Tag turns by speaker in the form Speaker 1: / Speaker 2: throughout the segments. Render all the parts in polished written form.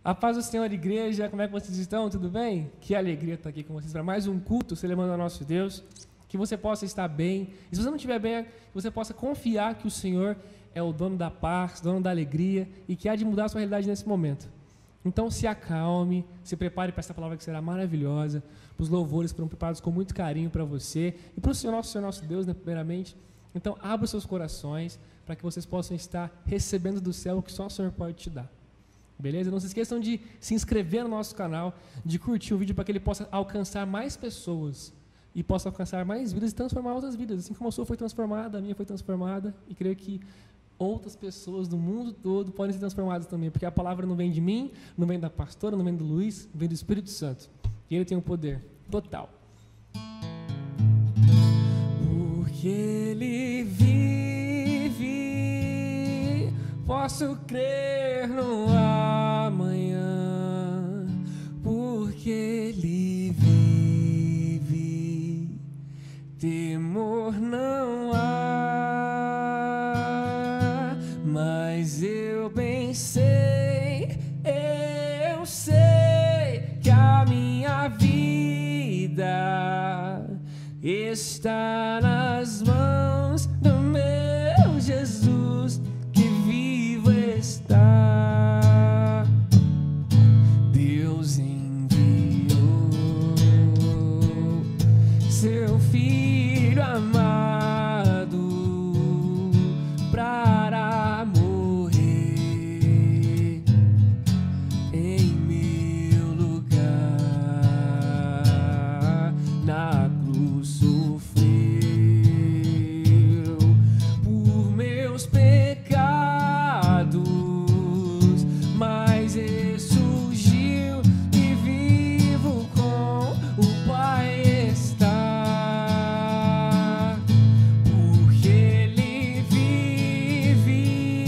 Speaker 1: A paz do Senhor, igreja, como é que vocês estão? Tudo bem? Que alegria estar aqui com vocês para mais um culto celebrando ao nosso Deus. Que você possa estar bem. E se você não estiver bem, que você possa confiar que o Senhor é o dono da paz, dono da alegria e que há de mudar a sua realidade nesse momento. Então se acalme, se prepare para essa palavra que será maravilhosa. Os louvores foram preparados com muito carinho para você e para o Senhor nosso Deus, né, primeiramente. Então abra os seus corações para que vocês possam estar recebendo do céu o que só o Senhor pode te dar. Beleza? Não se esqueçam de se inscrever no nosso canal, de curtir o vídeo para que ele possa alcançar mais pessoas e possa alcançar mais vidas e transformar outras vidas. Assim como a sua foi transformada, a minha foi transformada, e creio que outras pessoas do mundo todo podem ser transformadas também, porque a palavra não vem de mim, não vem da pastora, não vem do Luiz, vem do Espírito Santo. E ele tem o poder total. Porque ele vive, posso crer no amanhã, porque ele vive, temor não há, mas eu bem sei, eu sei que a minha vida está nas mãos do meu Jesus, que vivo está. Deus enviou seu Filho amado para morrer em meu lugar. Na cruz sofreu por meus pecados, mas ressurgiu e vivo com o Pai está. Porque ele vive,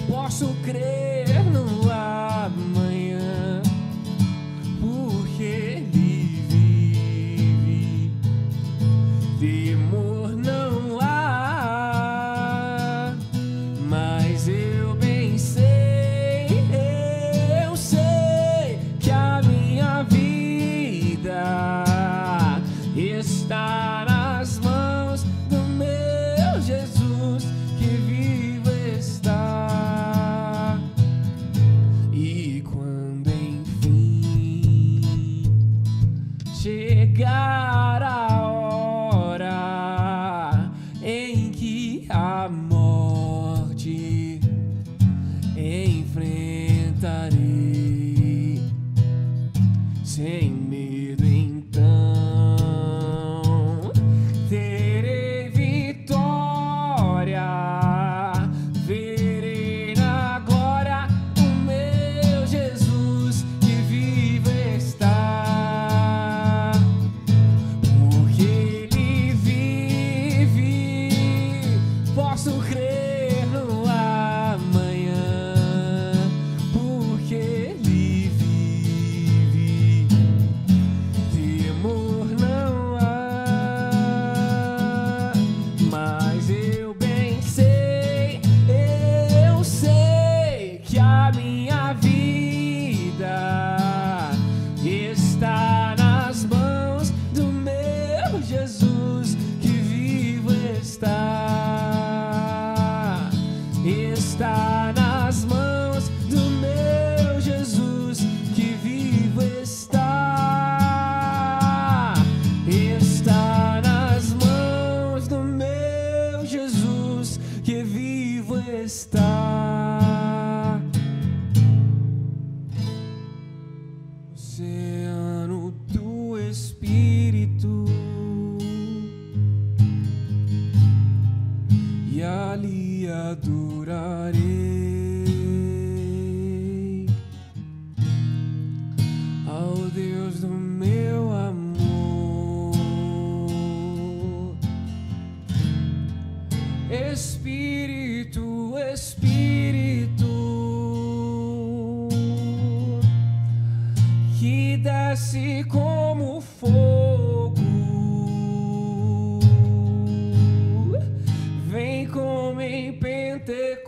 Speaker 1: posso crer no amanhã, porque ele vive, temor não há, mas eu bem sei, eu sei que a minha vida está nas mãos do meu Jesus, que vivo está. E quando enfim chegar a hora em que a morte enfrentarei, sem medo então terei vitória, verei na glória o meu Jesus, que vivo está. Porque ele vive, posso crer no amanhã, porque ele vive, temor não há, mas eu bem sei, eu sei que a minha vida está nas mãos do meu Jesus, que vivo está. Está nas mãos do meu Jesus, que vivo está. Está nas mãos do meu Jesus, que vivo está. Oceano do Espírito, e ali adorarei ao Deus do meu amor. Espírito, Espírito, que desce como fogo, vem como em Pentecoste,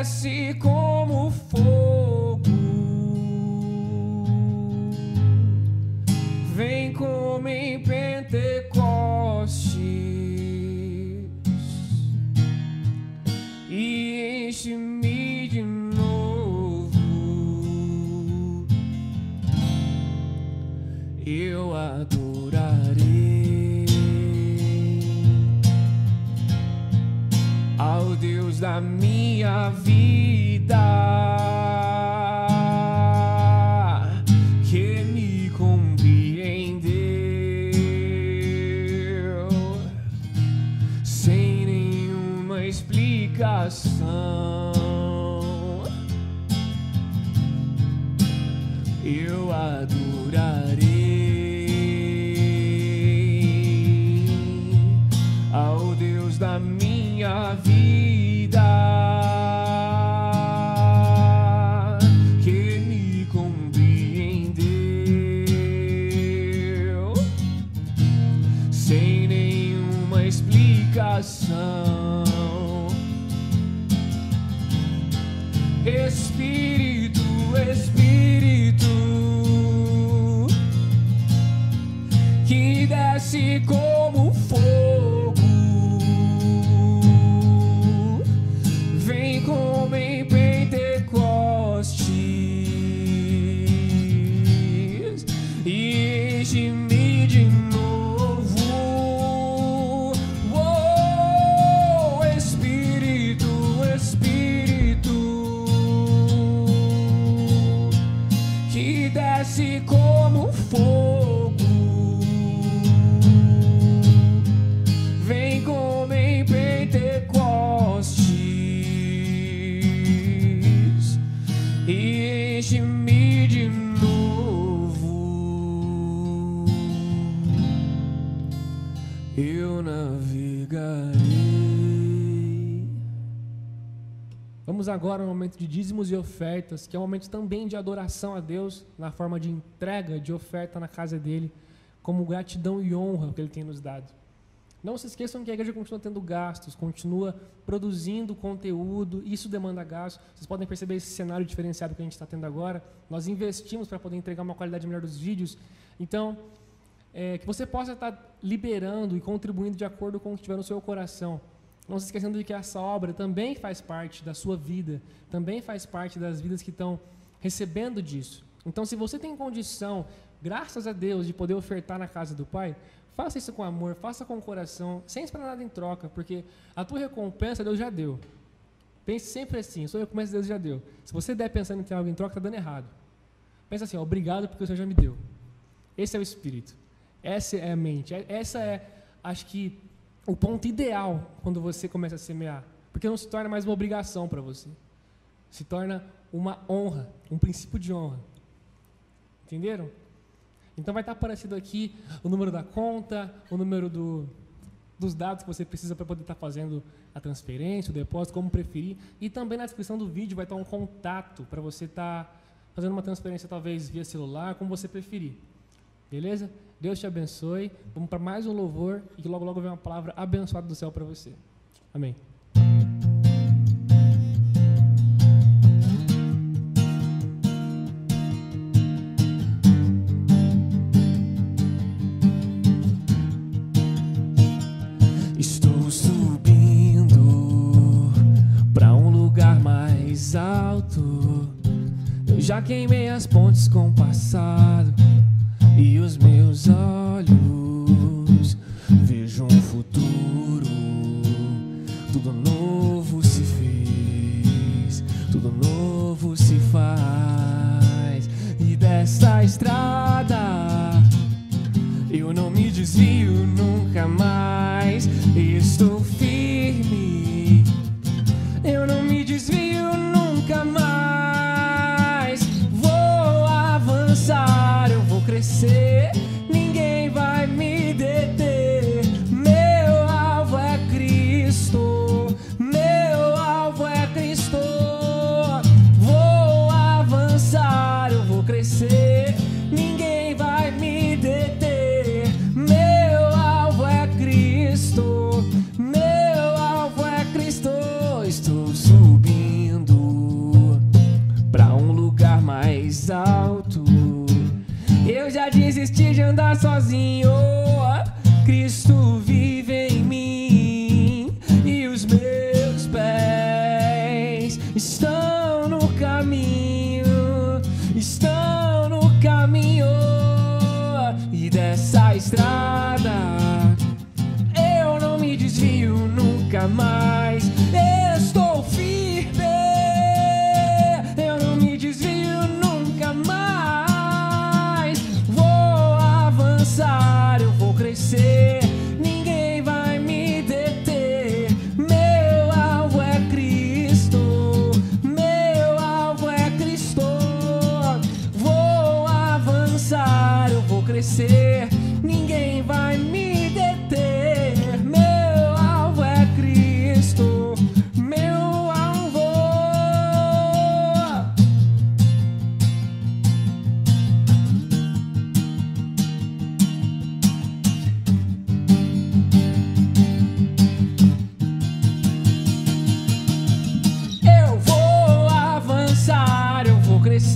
Speaker 1: desce como fogo, vem como em Pentecostes e enche-me de novo. Eu adorarei ao Deus da minha vida, que me compreendeu sem nenhuma explicação. Eu adorarei ao Deus da minha vida, que me compreendeu sem nenhuma explicação. Espírito, Espírito, que desce como fogo, vem como em Pentecostes e enche-me de novo. Oh, Espírito, Espírito, que desce como fogo, vem como em Pentecostes e enche-me de novo. Eu navegarei. Vamos agora ao momento de dízimos e ofertas, que é um momento também de adoração a Deus, na forma de entrega de oferta na casa dele, como gratidão e honra que ele tem nos dado. Não se esqueçam que a igreja continua tendo gastos, continua produzindo conteúdo, isso demanda gastos. Vocês podem perceber esse cenário diferenciado que a gente está tendo agora. Nós investimos para poder entregar uma qualidade melhor dos vídeos. Então, que você possa estar liberando e contribuindo de acordo com o que tiver no seu coração. Não se esquecendo de que essa obra também faz parte da sua vida, também faz parte das vidas que estão recebendo disso. Então, se você tem condição, graças a Deus, de poder ofertar na casa do Pai, faça isso com amor, faça com o coração, sem esperar nada em troca, porque a tua recompensa Deus já deu. Pense sempre assim, a sua recompensa Deus já deu. Se você der pensando em ter algo em troca, está dando errado. Pensa assim, obrigado porque o Senhor já me deu. Esse é o espírito, essa é a mente, essa é, acho que, o ponto ideal quando você começa a semear, porque não se torna mais uma obrigação para você, se torna uma honra, um princípio de honra. Entenderam? Então vai estar aparecendo aqui o número da conta, o número dos dados que você precisa para poder estar fazendo a transferência, o depósito, como preferir. E também na descrição do vídeo vai estar um contato para você estar fazendo uma transferência talvez via celular, como você preferir. Beleza? Deus te abençoe. Vamos para mais um louvor e que logo logo vem uma palavra abençoada do céu para você. Amém. Estou subindo para um lugar mais alto. Eu já queimei as pontes com o passado e os meus olhos vejo um futuro. Tudo novo se fez, tudo novo se faz. E dessa estrada eu não me desvio nunca mais. Estou firme, eu não me desvio nunca mais. Vou avançar, eu vou crescer, ninguém vai me deter. Meu alvo é Cristo, meu alvo é Cristo. Vou avançar, eu vou crescer, ninguém vai me deter. Meu alvo é Cristo,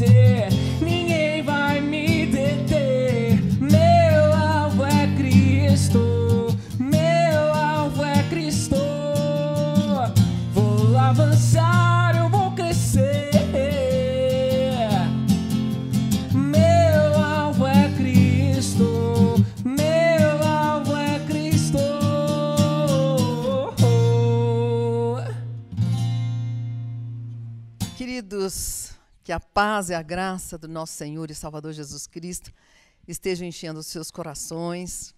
Speaker 1: crescer, ninguém vai me deter. Meu alvo é Cristo, meu alvo é Cristo. Vou avançar, eu vou crescer. Meu alvo é Cristo, meu alvo é Cristo.
Speaker 2: Queridos, que a paz e a graça do nosso Senhor e Salvador Jesus Cristo estejam enchendo os seus corações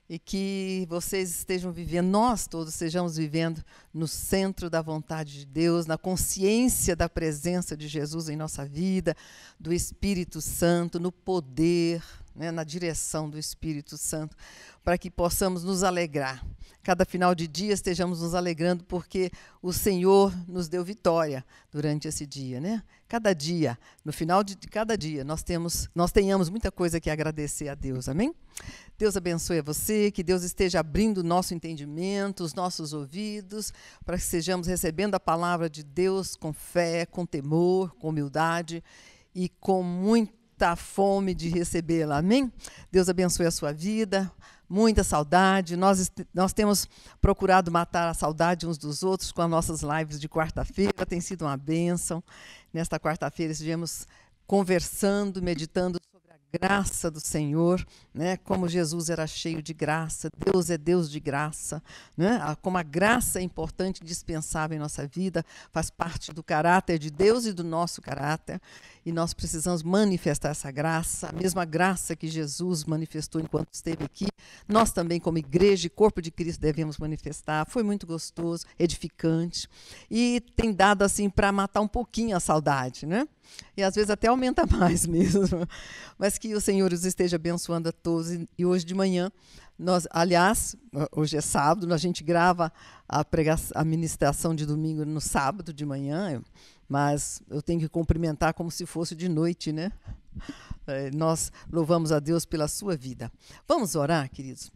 Speaker 2: e que vocês estejam vivendo, nós todos estejamos vivendo no centro da vontade de Deus, na consciência da presença de Jesus em nossa vida, do Espírito Santo, no poder, né, na direção do Espírito Santo, para que possamos nos alegrar. Cada final de dia estejamos nos alegrando porque o Senhor nos deu vitória durante esse dia, né? Cada dia, no final de cada dia, nós tenhamos muita coisa que agradecer a Deus, amém? Deus abençoe a você, que Deus esteja abrindo o nosso entendimento, os nossos ouvidos, para que estejamos recebendo a palavra de Deus com fé, com temor, com humildade e com muita fome de recebê-la, amém? Deus abençoe a sua vida. Muita saudade, nós temos procurado matar a saudade uns dos outros com as nossas lives de quarta-feira, tem sido uma bênção. Nesta quarta-feira estivemos conversando, meditando sobre a graça do Senhor, né? Como Jesus era cheio de graça, Deus é Deus de graça, né? Como a graça é importante e indispensável em nossa vida, faz parte do caráter de Deus e do nosso caráter, e nós precisamos manifestar essa graça, a mesma graça que Jesus manifestou enquanto esteve aqui, nós também como igreja e corpo de Cristo devemos manifestar. Foi muito gostoso, edificante, e tem dado assim para matar um pouquinho a saudade, né? E às vezes até aumenta mais mesmo, mas que o Senhor os esteja abençoando a todos. E hoje de manhã, aliás, hoje é sábado, a gente grava a ministração de domingo no sábado de manhã, mas eu tenho que cumprimentar como se fosse de noite, né? Nós louvamos a Deus pela sua vida. Vamos orar, queridos?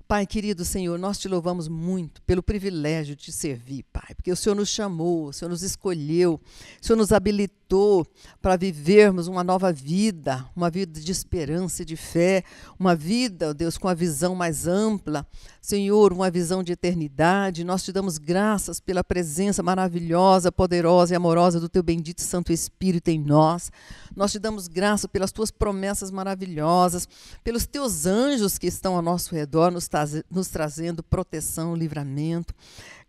Speaker 2: Pai querido Senhor, nós te louvamos muito pelo privilégio de te servir, Pai, porque o Senhor nos chamou, o Senhor nos escolheu, o Senhor nos habilitou para vivermos uma nova vida, uma vida de esperança e de fé, uma vida, ó Deus, com a visão mais ampla, Senhor, uma visão de eternidade. Nós te damos graças pela presença maravilhosa, poderosa e amorosa do teu bendito Santo Espírito em nós. Nós te damos graças pelas tuas promessas maravilhosas, pelos teus anjos que estão ao nosso redor, nos trazendo proteção, livramento.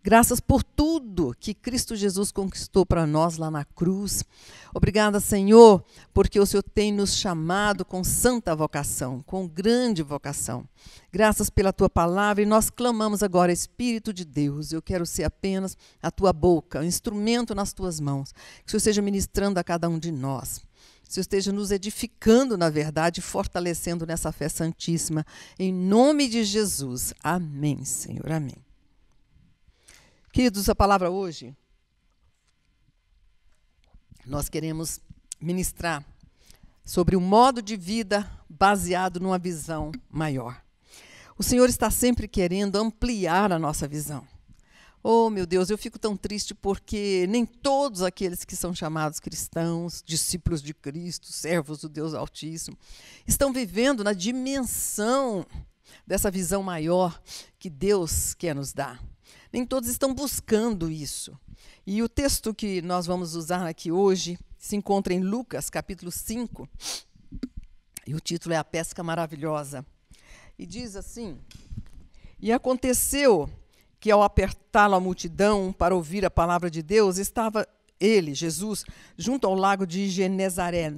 Speaker 2: Graças por tudo que Cristo Jesus conquistou para nós lá na cruz. Obrigada, Senhor, porque o Senhor tem nos chamado com santa vocação, com grande vocação. Graças pela tua palavra, e nós clamamos agora, Espírito de Deus, eu quero ser apenas a tua boca, um instrumento nas tuas mãos. Que o Senhor esteja ministrando a cada um de nós. Que o Senhor esteja nos edificando, na verdade, fortalecendo nessa fé santíssima. Em nome de Jesus. Amém, Senhor. Amém. Queridos, a palavra hoje, nós queremos ministrar sobre o modo de vida baseado numa visão maior. O Senhor está sempre querendo ampliar a nossa visão. Oh, meu Deus, eu fico tão triste porque nem todos aqueles que são chamados cristãos, discípulos de Cristo, servos do Deus Altíssimo, estão vivendo na dimensão dessa visão maior que Deus quer nos dar. Nem todos estão buscando isso. E o texto que nós vamos usar aqui hoje se encontra em Lucas, capítulo 5, e o título é A Pesca Maravilhosa. E diz assim: E aconteceu que ao apertá-lo a multidão para ouvir a palavra de Deus, estava ele, Jesus, junto ao lago de Genezaré.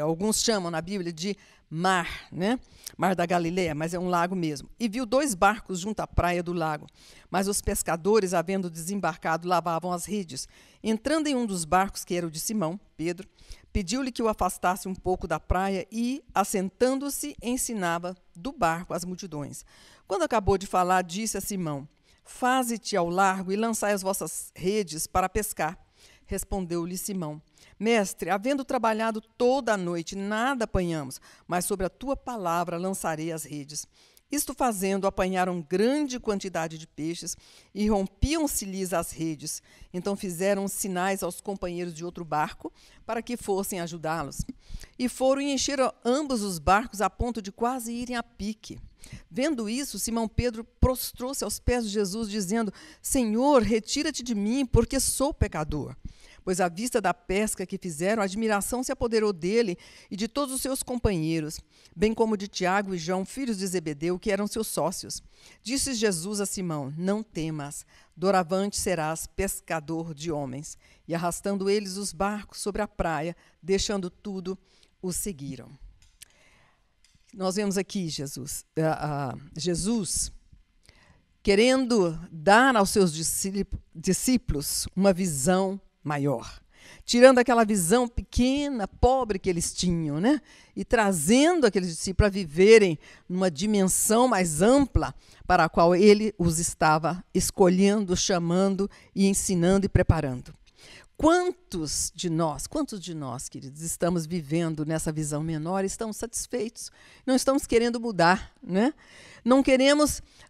Speaker 2: Alguns chamam na Bíblia de mar, né? Mar da Galileia, mas é um lago mesmo. E viu 2 barcos junto à praia do lago. Mas os pescadores, havendo desembarcado, lavavam as redes. Entrando em um dos barcos, que era o de Simão, Pedro, pediu-lhe que o afastasse um pouco da praia e, assentando-se, ensinava do barco as multidões. Quando acabou de falar, disse a Simão: Faze-te ao largo e lançai as vossas redes para pescar. Respondeu-lhe Simão: Mestre, havendo trabalhado toda a noite, nada apanhamos, mas sobre a tua palavra lançarei as redes. Isto fazendo, apanharam grande quantidade de peixes e rompiam-se-lhes as redes. Então fizeram sinais aos companheiros de outro barco para que fossem ajudá-los. E foram e encheram ambos os barcos a ponto de quase irem a pique. Vendo isso, Simão Pedro prostrou-se aos pés de Jesus, dizendo: Senhor, retira-te de mim, porque sou pecador. Pois à vista da pesca que fizeram, a admiração se apoderou dele e de todos os seus companheiros, bem como de Tiago e João, filhos de Zebedeu, que eram seus sócios. Disse Jesus a Simão: Não temas, doravante serás pescador de homens. E arrastando eles os barcos sobre a praia, deixando tudo, os seguiram. Nós vemos aqui Jesus querendo dar aos seus discípulos uma visão maior, tirando aquela visão pequena, pobre que eles tinham, né? E trazendo aqueles discípulos a viverem numa dimensão mais ampla para a qual ele os estava escolhendo, chamando e ensinando e preparando. Quantos de nós, queridos, estamos vivendo nessa visão menor e estamos satisfeitos? Não estamos querendo mudar, né?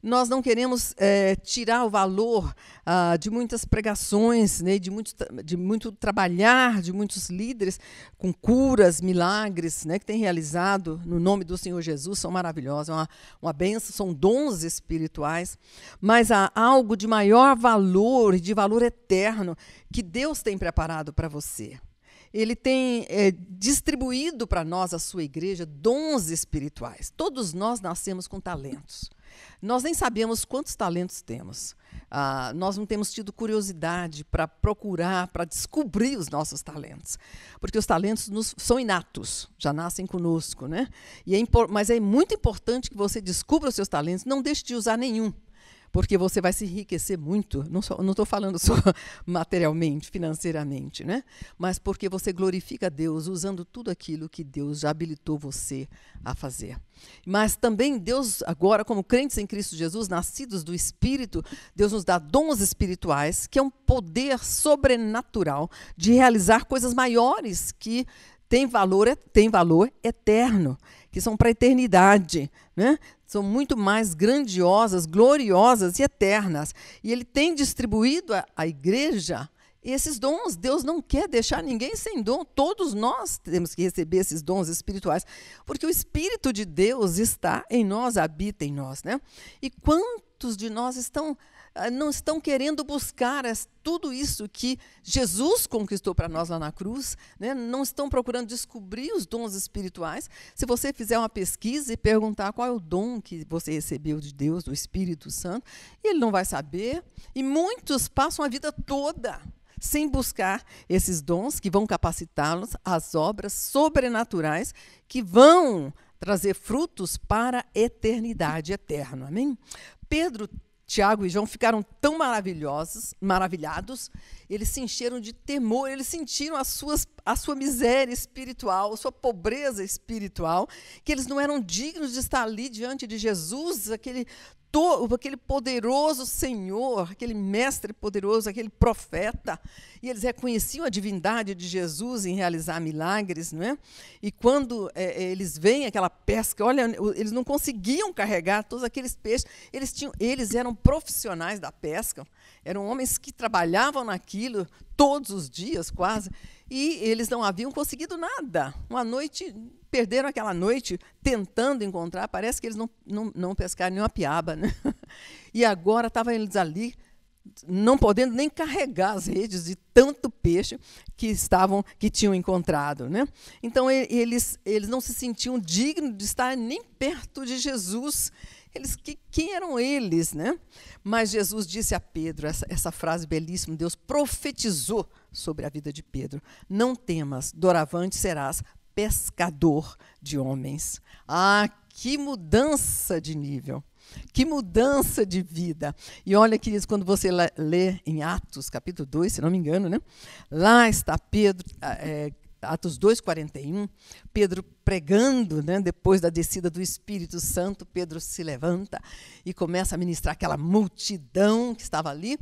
Speaker 2: Nós não queremos tirar o valor de muitas pregações, né, de muito trabalhar de muitos líderes com curas, milagres, né, que têm realizado no nome do Senhor Jesus, são maravilhosos, uma bênção, são dons espirituais, mas há algo de maior valor e de valor eterno que Deus tem preparado para você. Ele tem distribuído para nós, a sua igreja, dons espirituais. Todos nós nascemos com talentos. Nós nem sabemos quantos talentos temos. Nós não temos tido curiosidade para procurar, para descobrir os nossos talentos. Porque os talentos são inatos, já nascem conosco, né? Mas é muito importante que você descubra os seus talentos, não deixe de usar nenhum. Porque você vai se enriquecer muito, não estou falando só materialmente, financeiramente, né? Mas porque você glorifica a Deus usando tudo aquilo que Deus já habilitou você a fazer. Mas também Deus, agora, como crentes em Cristo Jesus, nascidos do Espírito, Deus nos dá dons espirituais, que é um poder sobrenatural de realizar coisas maiores que têm valor eterno, que são para a eternidade, né? São muito mais grandiosas, gloriosas e eternas. E Ele tem distribuído à igreja esses dons. Deus não quer deixar ninguém sem dom. Todos nós temos que receber esses dons espirituais, porque o Espírito de Deus está em nós, habita em nós, né? E quantos de nós não estão querendo buscar tudo isso que Jesus conquistou para nós lá na cruz, né? Não estão procurando descobrir os dons espirituais. Se você fizer uma pesquisa e perguntar qual é o dom que você recebeu de Deus, do Espírito Santo, ele não vai saber. E muitos passam a vida toda sem buscar esses dons que vão capacitá-los às obras sobrenaturais que vão trazer frutos para a eternidade eterna. Amém? Pedro, Tiago e João ficaram tão maravilhados, eles se encheram de temor, eles sentiram a sua miséria espiritual, a sua pobreza espiritual, que eles não eram dignos de estar ali diante de Jesus, aquele poderoso Senhor, aquele mestre poderoso, aquele profeta, e eles reconheciam a divindade de Jesus em realizar milagres, não é? E quando eles veem aquela pesca, olha, eles não conseguiam carregar todos aqueles peixes, eles eram profissionais da pesca, eram homens que trabalhavam naquilo todos os dias, quase, e eles não haviam conseguido nada. Uma noite, perderam aquela noite tentando encontrar, parece que eles não pescaram nenhuma piaba, né? E agora estavam eles ali, não podendo nem carregar as redes de tanto peixe que tinham encontrado, né? Então, eles não se sentiam dignos de estar nem perto de Jesus. Quem eram eles, né? Mas Jesus disse a Pedro, essa frase belíssima, Deus profetizou sobre a vida de Pedro: não temas, doravante serás pescador de homens. Que mudança de nível, que mudança de vida. E olha, queridos, quando você lê em Atos, capítulo 2, se não me engano, né? Lá está Pedro, Atos 2:41, Pedro pregando, né? Depois da descida do Espírito Santo, Pedro se levanta e começa a ministrar aquela multidão que estava ali,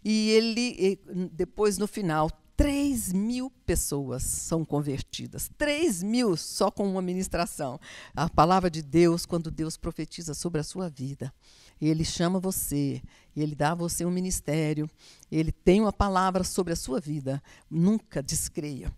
Speaker 2: e ele, depois, no final, 3.000 pessoas são convertidas. 3.000 só com uma ministração. A palavra de Deus, quando Deus profetiza sobre a sua vida, Ele chama você, Ele dá a você um ministério, Ele tem uma palavra sobre a sua vida. Nunca descreia.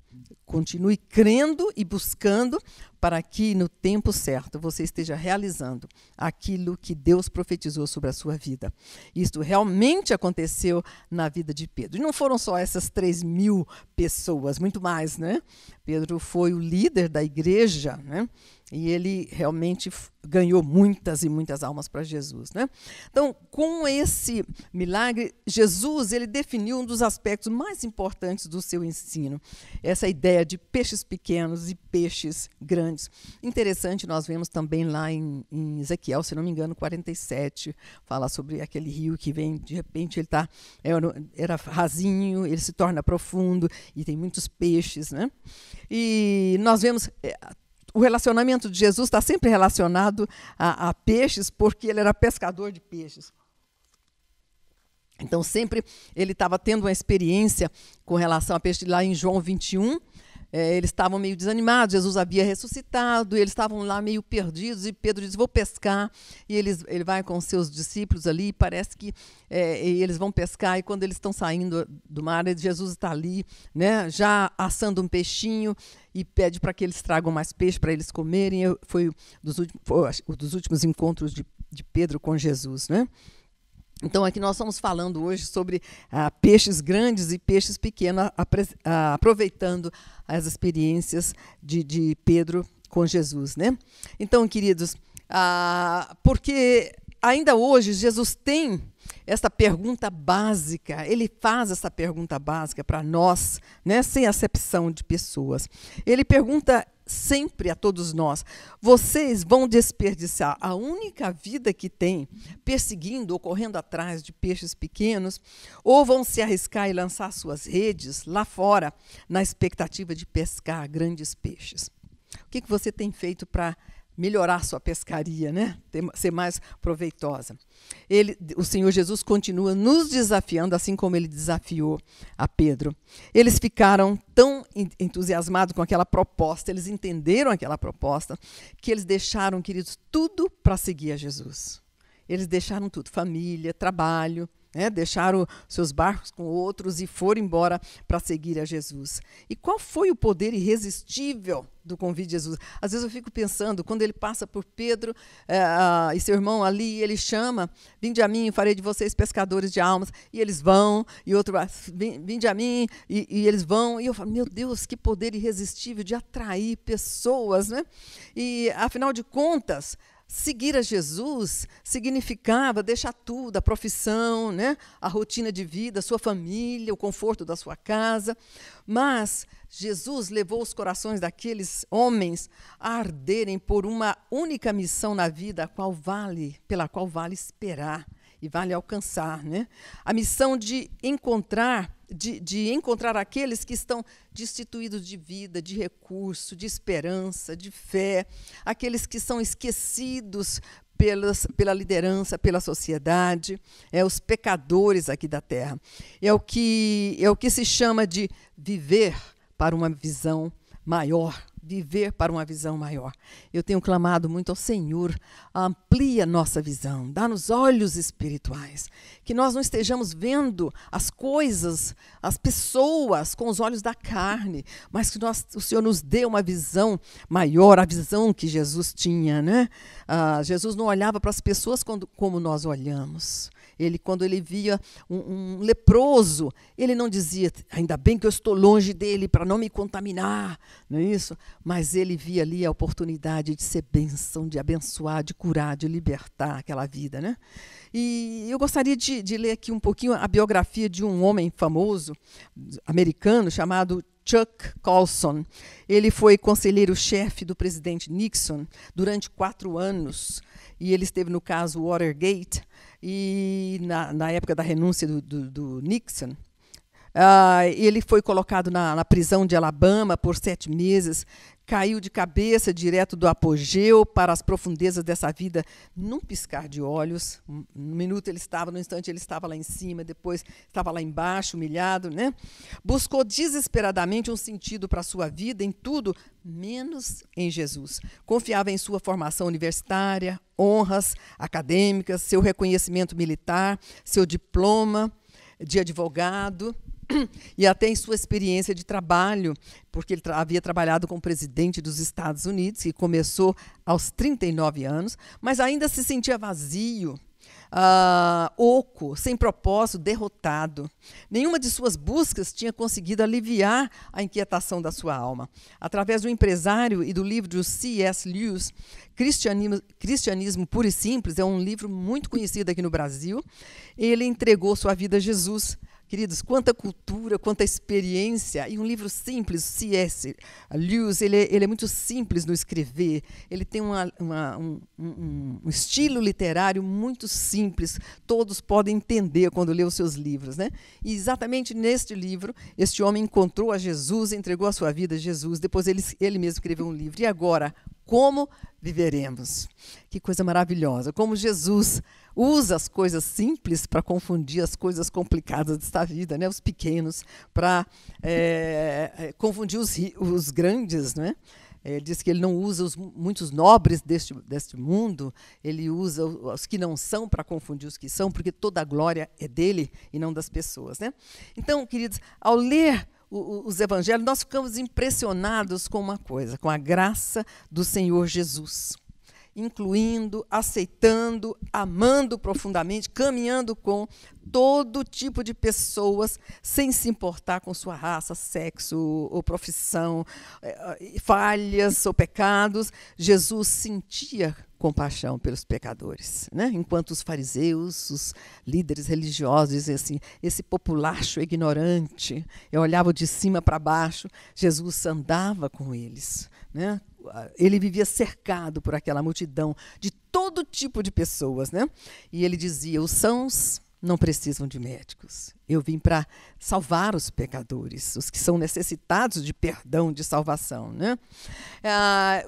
Speaker 2: Continue crendo e buscando para que no tempo certo você esteja realizando aquilo que Deus profetizou sobre a sua vida. Isto realmente aconteceu na vida de Pedro. E não foram só essas 3.000 pessoas, muito mais, né? Pedro foi o líder da igreja, né? E ele realmente ganhou muitas e muitas almas para Jesus, né? Então, com esse milagre, Jesus ele definiu um dos aspectos mais importantes do seu ensino. Essa ideia de peixes pequenos e peixes grandes. Interessante, nós vemos também lá em Ezequiel, se não me engano, 47, fala sobre aquele rio que vem, de repente ele era rasinho, ele se torna profundo e tem muitos peixes, né? E nós vemos... O relacionamento de Jesus está sempre relacionado a peixes, porque ele era pescador de peixes. Então, sempre ele estava tendo uma experiência com relação a peixe. Lá em João 21, eles estavam meio desanimados, Jesus havia ressuscitado, eles estavam lá meio perdidos, e Pedro diz, vou pescar, e ele vai com seus discípulos ali, e parece que eles vão pescar, e quando eles estão saindo do mar, Jesus está ali, né, já assando um peixinho, e pede para que eles tragam mais peixe para eles comerem. Foi um dos últimos encontros de Pedro com Jesus, né? Então, aqui nós estamos falando hoje sobre peixes grandes e peixes pequenos, aproveitando as experiências de Pedro com Jesus, né? Então, queridos, porque ainda hoje Jesus tem essa pergunta básica, ele faz essa pergunta básica para nós, né, sem acepção de pessoas. Ele pergunta sempre a todos nós, vocês vão desperdiçar a única vida que tem perseguindo ou correndo atrás de peixes pequenos, ou vão se arriscar e lançar suas redes lá fora na expectativa de pescar grandes peixes? O que você tem feito para melhorar sua pescaria, né? Ser mais proveitosa? O Senhor Jesus continua nos desafiando, assim como ele desafiou a Pedro. Eles ficaram tão entusiasmados com aquela proposta, eles entenderam aquela proposta, que eles deixaram, queridos, tudo para seguir a Jesus. Eles deixaram tudo, família, trabalho, né? Deixaram seus barcos com outros e foram embora para seguir a Jesus. E qual foi o poder irresistível do convite de Jesus? Às vezes eu fico pensando, quando ele passa por Pedro e seu irmão ali, ele chama, vinde a mim, farei de vocês pescadores de almas, e eles vão, e outro, vinde a mim, e eles vão, e eu falo, meu Deus, que poder irresistível de atrair pessoas, né? E, afinal de contas, seguir a Jesus significava deixar tudo, a profissão, né? A rotina de vida, a sua família, o conforto da sua casa. Mas Jesus levou os corações daqueles homens a arderem por uma única missão na vida, pela qual vale esperar e vale alcançar, né? A missão de encontrar aqueles que estão destituídos de vida, de recurso, de esperança, de fé, aqueles que são esquecidos pela liderança, pela sociedade, os pecadores aqui da terra. É o que se chama de viver para uma visão maior. Viver para uma visão maior. Eu tenho clamado muito ao Senhor, amplia nossa visão, dá-nos olhos espirituais, que nós não estejamos vendo as coisas, as pessoas com os olhos da carne, mas que o Senhor nos dê uma visão maior, a visão que Jesus tinha, né? Jesus não olhava para as pessoas como nós olhamos. Quando ele via um leproso, ele não dizia, ainda bem que eu estou longe dele para não me contaminar, não é isso? Mas ele via ali a oportunidade de ser bênção, de abençoar, de curar, de libertar aquela vida, né? E eu gostaria de ler aqui um pouquinho a biografia de um homem famoso, americano, chamado Chuck Colson. Ele foi conselheiro-chefe do presidente Nixon durante 4 anos, e ele esteve no caso Watergate, e na época da renúncia do Nixon, Ele foi colocado na prisão de Alabama por 7 meses, caiu de cabeça direto do apogeu para as profundezas dessa vida num piscar de olhos. No instante ele estava lá em cima, depois estava lá embaixo, humilhado, né? Buscou desesperadamente um sentido para a sua vida em tudo, menos em Jesus. Confiava em sua formação universitária, honras acadêmicas, seu reconhecimento militar, seu diploma de advogado, e até em sua experiência de trabalho, porque ele havia trabalhado com o presidente dos Estados Unidos, que começou aos 39 anos, mas ainda se sentia vazio, oco, sem propósito, derrotado. Nenhuma de suas buscas tinha conseguido aliviar a inquietação da sua alma. Através do empresário e do livro de C.S. Lewis, Cristianismo Puro e Simples, é um livro muito conhecido aqui no Brasil, ele entregou sua vida a Jesus. Queridos, quanta cultura, quanta experiência, e um livro simples. C.S. Lewis, ele é muito simples no escrever, ele tem um estilo literário muito simples, todos podem entender quando lê os seus livros, né? E exatamente neste livro, este homem encontrou a Jesus, entregou a sua vida a Jesus, depois ele mesmo escreveu um livro. E agora, como viveremos? Que coisa maravilhosa, como Jesus usa as coisas simples para confundir as coisas complicadas desta vida, né? Os pequenos, para confundir os grandes, né? Diz que ele não usa muitos nobres deste mundo, ele usa os que não são para confundir os que são, porque toda a glória é dele e não das pessoas, né? Então, queridos, ao ler os evangelhos, nós ficamos impressionados com uma coisa, com a graça do Senhor Jesus, incluindo, aceitando, amando profundamente, caminhando com todo tipo de pessoas, sem se importar com sua raça, sexo ou profissão, falhas ou pecados. Jesus sentia compaixão pelos pecadores, né? Enquanto os fariseus, os líderes religiosos, diziam assim, esse populacho ignorante, eu olhava de cima para baixo, Jesus andava com eles, né? Ele vivia cercado por aquela multidão de todo tipo de pessoas, né? E ele dizia, os sãos não precisam de médicos. Eu vim para salvar os pecadores, os que são necessitados de perdão, de salvação, né?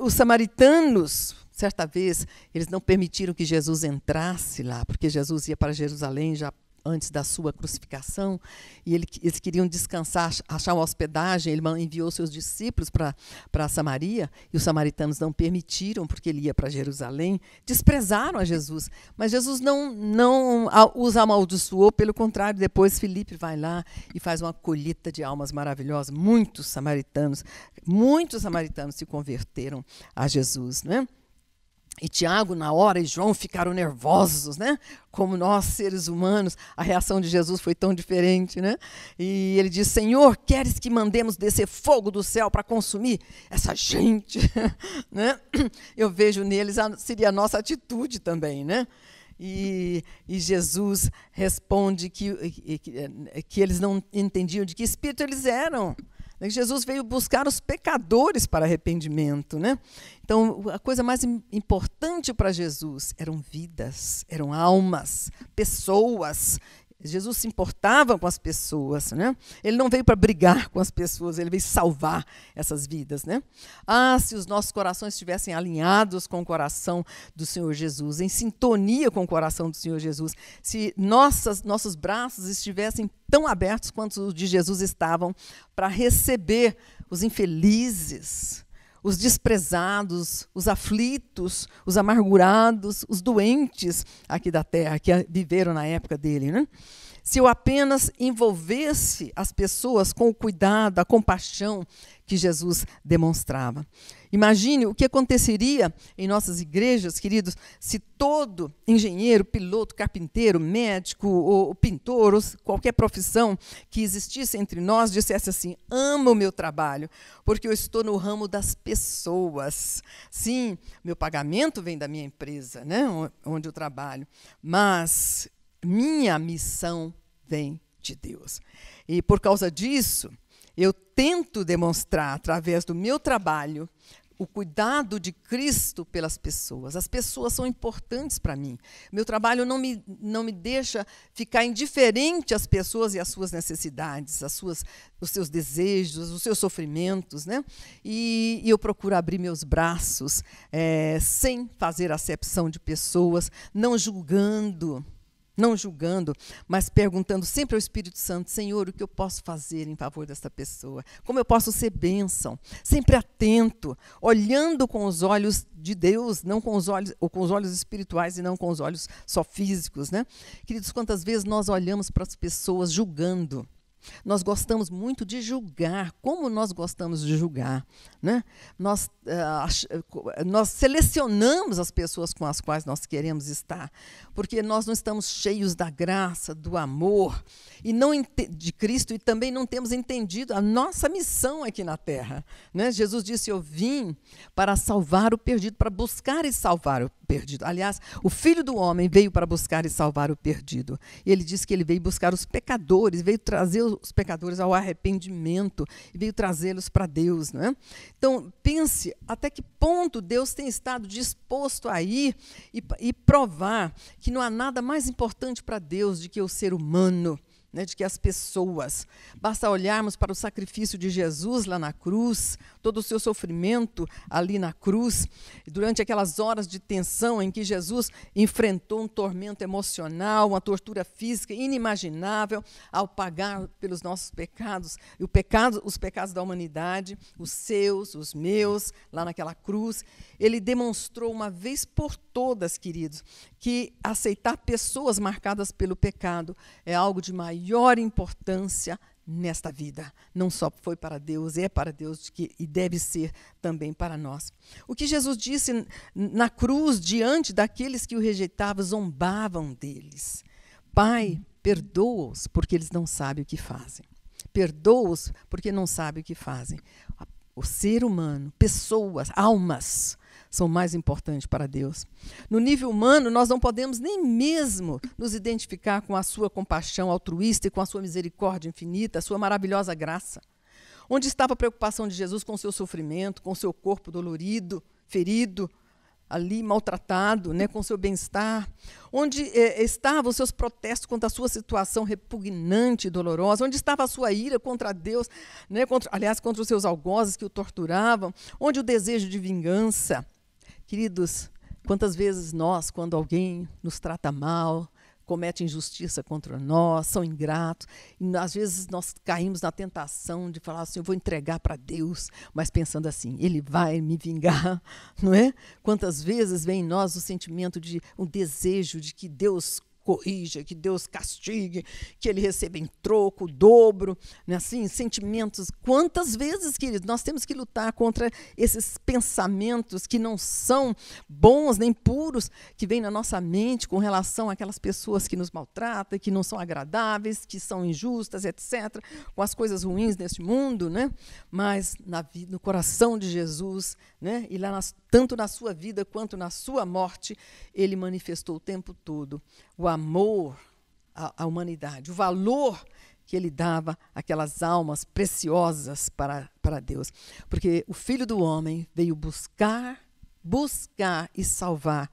Speaker 2: Os samaritanos, certa vez, eles não permitiram que Jesus entrasse lá, porque Jesus ia para Jerusalém já antes da sua crucificação, e eles queriam descansar, achar uma hospedagem. Ele enviou seus discípulos para Samaria, e os samaritanos não permitiram, porque ele ia para Jerusalém, desprezaram a Jesus. Mas Jesus não os amaldiçoou, pelo contrário, depois Filipe vai lá e faz uma colheita de almas maravilhosa. Muitos samaritanos se converteram a Jesus, né? E Tiago, na hora, e João ficaram nervosos, né? Como nós, seres humanos, a reação de Jesus foi tão diferente, né? E ele diz, Senhor, queres que mandemos descer fogo do céu para consumir essa gente? Né? Eu vejo neles, seria a nossa atitude também, né? E Jesus responde que eles não entendiam de que espírito eles eram. Jesus veio buscar os pecadores para arrependimento, né? Então, a coisa mais importante para Jesus eram vidas, eram almas, pessoas. Jesus se importava com as pessoas, né? Ele não veio para brigar com as pessoas, ele veio salvar essas vidas, né? Se os nossos corações estivessem alinhados com o coração do Senhor Jesus, em sintonia com o coração do Senhor Jesus, se nossos braços estivessem tão abertos quanto os de Jesus estavam para receber os infelizes, os desprezados, os aflitos, os amargurados, os doentes aqui da terra, que viveram na época dele, né? Se eu apenas envolvesse as pessoas com o cuidado, a compaixão que Jesus demonstrava. Imagine o que aconteceria em nossas igrejas, queridos, se todo engenheiro, piloto, carpinteiro, médico, ou pintor, ou qualquer profissão que existisse entre nós, dissesse assim, amo o meu trabalho, porque eu estou no ramo das pessoas. Sim, meu pagamento vem da minha empresa, né, onde eu trabalho, mas minha missão vem de Deus. E por causa disso, eu tento demonstrar, através do meu trabalho, o cuidado de Cristo pelas pessoas. As pessoas são importantes para mim. Meu trabalho não me deixa ficar indiferente às pessoas e às suas necessidades, os seus desejos, os seus sofrimentos, né? E eu procuro abrir meus braços sem fazer acepção de pessoas, não julgando, mas perguntando sempre ao Espírito Santo: Senhor, o que eu posso fazer em favor dessa pessoa? Como eu posso ser bênção? Sempre atento, olhando com os olhos de Deus, não com os olhos espirituais e não com os olhos só físicos, né? Queridos, quantas vezes nós olhamos para as pessoas julgando? Nós gostamos muito de julgar. Como nós gostamos de julgar, né? Nós selecionamos as pessoas com as quais nós queremos estar, porque nós não estamos cheios da graça, do amor e de Cristo, e também não temos entendido a nossa missão aqui na terra, né? Jesus disse: eu vim para salvar o perdido, para buscar e salvar o perdido. Aliás, o Filho do Homem veio para buscar e salvar o perdido. E ele disse que ele veio buscar os pecadores, veio trazer os pecadores ao arrependimento, e veio trazê-los para Deus, né? Então, pense até que ponto Deus tem estado disposto a ir e provar que não há nada mais importante para Deus do que o ser humano, né, de que as pessoas. Basta olharmos para o sacrifício de Jesus lá na cruz, todo o seu sofrimento ali na cruz, durante aquelas horas de tensão em que Jesus enfrentou um tormento emocional, uma tortura física inimaginável, ao pagar pelos nossos pecados, e os pecados da humanidade, os seus, os meus, lá naquela cruz. Ele demonstrou uma vez por todas, queridos, que aceitar pessoas marcadas pelo pecado é algo de maior importância nesta vida. Não só foi para Deus, é para Deus e deve ser também para nós. O que Jesus disse na cruz, diante daqueles que o rejeitavam, zombavam deles: Pai, perdoa-os, porque eles não sabem o que fazem. Perdoa-os, porque não sabem o que fazem. O ser humano, pessoas, almas, são mais importantes para Deus. No nível humano, nós não podemos nem mesmo nos identificar com a sua compaixão altruísta e com a sua misericórdia infinita, a sua maravilhosa graça. Onde estava a preocupação de Jesus com o seu sofrimento, com o seu corpo dolorido, ferido, ali maltratado, né, com o seu bem-estar? Onde estavam os seus protestos contra a sua situação repugnante e dolorosa? Onde estava a sua ira contra Deus, né, contra os seus algozes que o torturavam? Onde o desejo de vingança? Queridos, quantas vezes nós, quando alguém nos trata mal, comete injustiça contra nós, são ingratos, e às vezes nós caímos na tentação de falar assim: eu vou entregar para Deus, mas pensando assim: Ele vai me vingar, não é? Quantas vezes vem em nós o sentimento de um desejo de que Deus corrija, que Deus castigue, que Ele receba em troco, o dobro, né? Assim, sentimentos. Quantas vezes, queridos, nós temos que lutar contra esses pensamentos que não são bons nem puros, que vêm na nossa mente com relação àquelas pessoas que nos maltratam, que não são agradáveis, que são injustas, etc., com as coisas ruins deste mundo, né? Mas no coração de Jesus, né? E lá tanto na sua vida quanto na sua morte, Ele manifestou o tempo todo o amor à humanidade, o valor que Ele dava àquelas almas preciosas para Deus. Porque o Filho do Homem veio buscar e salvar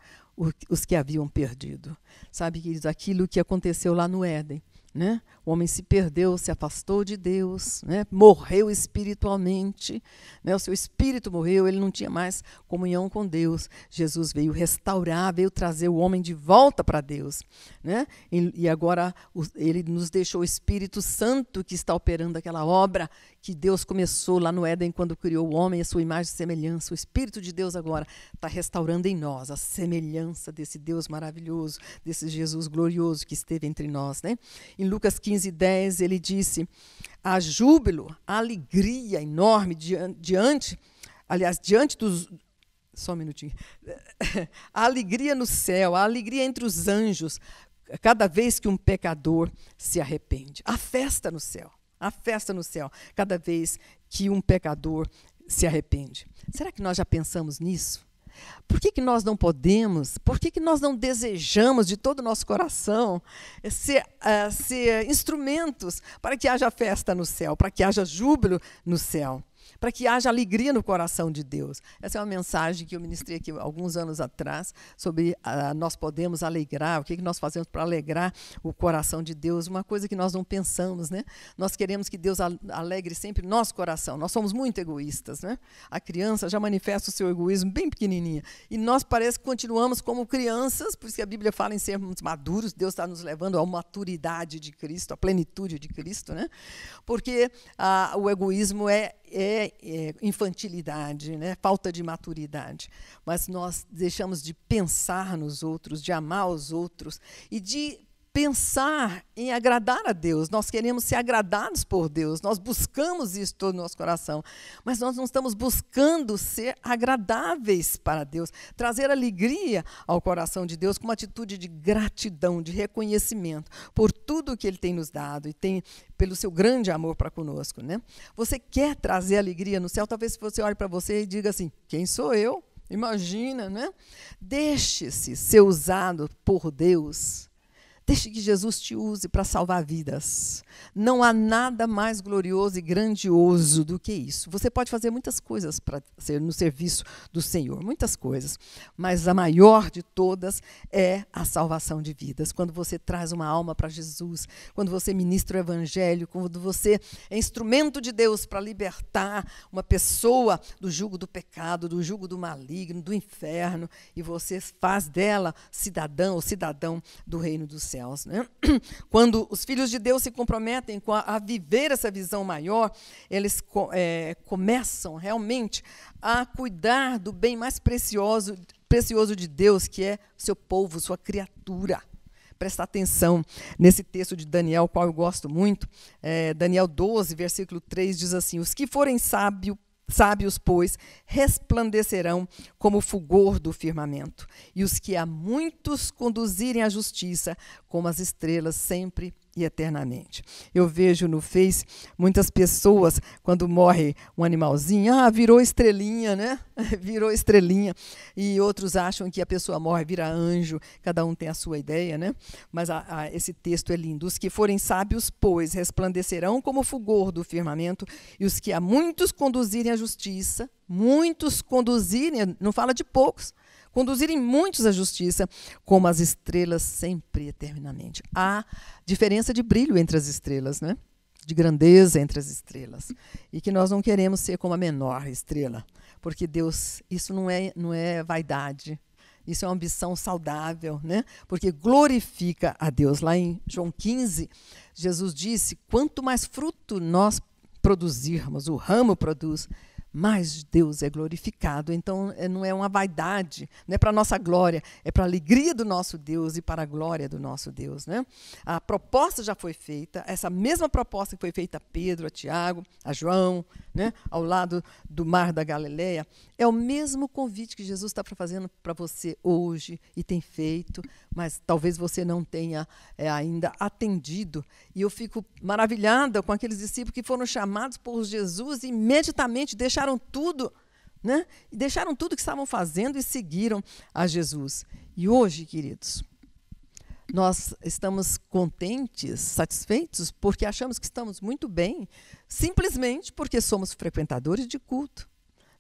Speaker 2: os que haviam perdido. Sabe, queridos, aquilo que aconteceu lá no Éden, né? O homem se perdeu, se afastou de Deus, né? Morreu espiritualmente, né? O seu espírito morreu, ele não tinha mais comunhão com Deus. Jesus veio restaurar, veio trazer o homem de volta para Deus, né? E agora Ele nos deixou o Espírito Santo, que está operando aquela obra que Deus começou lá no Éden, quando criou o homem, a sua imagem e semelhança. O Espírito de Deus agora está restaurando em nós a semelhança desse Deus maravilhoso, desse Jesus glorioso que esteve entre nós, né? Em Lucas 15:10, ele disse: há júbilo, há alegria enorme diante dos... Só um minutinho. A alegria no céu, a alegria entre os anjos, cada vez que um pecador se arrepende. A festa no céu, cada vez que um pecador se arrepende. Será que nós já pensamos nisso? Por que nós não podemos, por que nós não desejamos de todo o nosso coração ser instrumentos para que haja festa no céu, para que haja júbilo no céu? para que haja alegria no coração de Deus. Essa é uma mensagem que eu ministrei aqui alguns anos atrás, sobre nós podemos alegrar, o que nós fazemos para alegrar o coração de Deus, uma coisa que nós não pensamos, né? Nós queremos que Deus alegre sempre nosso coração, nós somos muito egoístas, né? A criança já manifesta o seu egoísmo bem pequenininha, e nós parece que continuamos como crianças, por isso que a Bíblia fala em sermos maduros, Deus está nos levando à maturidade de Cristo, à plenitude de Cristo, né? Porque o egoísmo é infantilidade, né? Falta de maturidade. Mas nós deixamos de pensar nos outros, de amar os outros e de pensar em agradar a Deus. Nós queremos ser agradados por Deus, nós buscamos isso todo no nosso coração, mas nós não estamos buscando ser agradáveis para Deus, trazer alegria ao coração de Deus com uma atitude de gratidão, de reconhecimento por tudo que Ele tem nos dado e tem pelo seu grande amor para conosco, né? Você quer trazer alegria no céu? Talvez você olhe para você e diga assim, quem sou eu? Imagina, né? Deixe-se ser usado por Deus. Deixe que Jesus te use para salvar vidas. Não há nada mais glorioso e grandioso do que isso. Você pode fazer muitas coisas para ser no serviço do Senhor, muitas coisas, mas a maior de todas é a salvação de vidas. Quando você traz uma alma para Jesus, quando você ministra o Evangelho, quando você é instrumento de Deus para libertar uma pessoa do jugo do pecado, do jugo do maligno, do inferno, e você faz dela cidadã ou cidadão do reino dos céus. Né? Quando os filhos de Deus se comprometem a viver essa visão maior, eles começam realmente a cuidar do bem mais precioso de Deus, que é seu povo, sua criatura. Presta atenção nesse texto de Daniel, qual eu gosto muito. Daniel 12, versículo 3, diz assim, os que forem sábios, pois, resplandecerão como o fulgor do firmamento, e os que a muitos conduzirem à justiça, como as estrelas, sempre e eternamente. Eu vejo no Face muitas pessoas, quando morre um animalzinho, virou estrelinha, né? Virou estrelinha. E outros acham que a pessoa morre, vira anjo, cada um tem a sua ideia, né? Mas esse texto é lindo. Os que forem sábios, pois, resplandecerão como o fulgor do firmamento, e os que a muitos conduzirem à justiça, muitos conduzirem, não fala de poucos, conduzirem muitos à justiça, como as estrelas sempre e eternamente. Há diferença de brilho entre as estrelas, né? De grandeza entre as estrelas. E que nós não queremos ser como a menor estrela, porque Deus, isso não é vaidade, isso é uma ambição saudável, né? Porque glorifica a Deus. Lá em João 15, Jesus disse, quanto mais fruto nós produzirmos, o ramo produz, mais Deus é glorificado. Então, não é uma vaidade, não é para a nossa glória, é para a alegria do nosso Deus e para a glória do nosso Deus. Né? A proposta já foi feita, essa mesma proposta que foi feita a Pedro, a Tiago, a João, né, ao lado do mar da Galileia, é o mesmo convite que Jesus está fazendo para você hoje e tem feito, mas talvez você não tenha ainda atendido. E eu fico maravilhada com aqueles discípulos que foram chamados por Jesus e imediatamente deixaram tudo, né? E deixaram tudo que estavam fazendo e seguiram a Jesus. E hoje, queridos, nós estamos contentes, satisfeitos, porque achamos que estamos muito bem, simplesmente porque somos frequentadores de culto,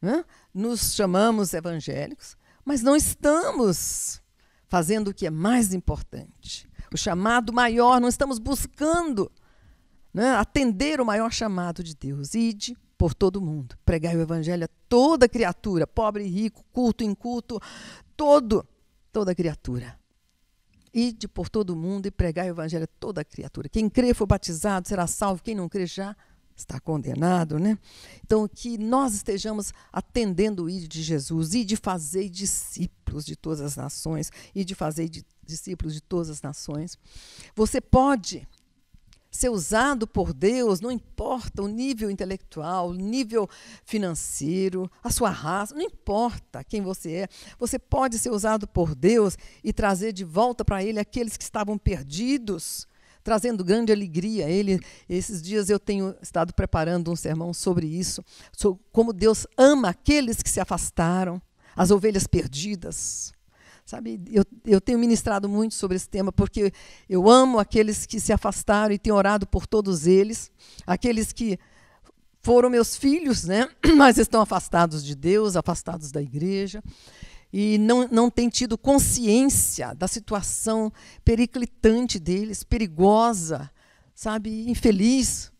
Speaker 2: né? Nos chamamos evangélicos, mas não estamos fazendo o que é mais importante. O chamado maior, não estamos buscando, né, atender o maior chamado de Deus. Ide por todo mundo, pregai o evangelho a toda criatura, pobre e rico, culto, inculto, toda criatura. Ide por todo mundo e pregai o evangelho a toda criatura. Quem crê e for batizado será salvo, quem não crê já está condenado, né? Então, que nós estejamos atendendo o ide de Jesus, e de fazer discípulos de todas as nações, e de fazer discípulos de todas as nações. Você pode ser usado por Deus, não importa o nível intelectual, o nível financeiro, a sua raça, não importa quem você é. Você pode ser usado por Deus e trazer de volta para Ele aqueles que estavam perdidos, trazendo grande alegria a Ele. Esses dias eu tenho estado preparando um sermão sobre isso, sobre como Deus ama aqueles que se afastaram, as ovelhas perdidas. Sabe, eu tenho ministrado muito sobre esse tema, porque eu amo aqueles que se afastaram e tenho orado por todos eles, aqueles que foram meus filhos, né? Mas estão afastados de Deus, afastados da igreja, e não têm tido consciência da situação periclitante deles, perigosa, sabe, infeliz.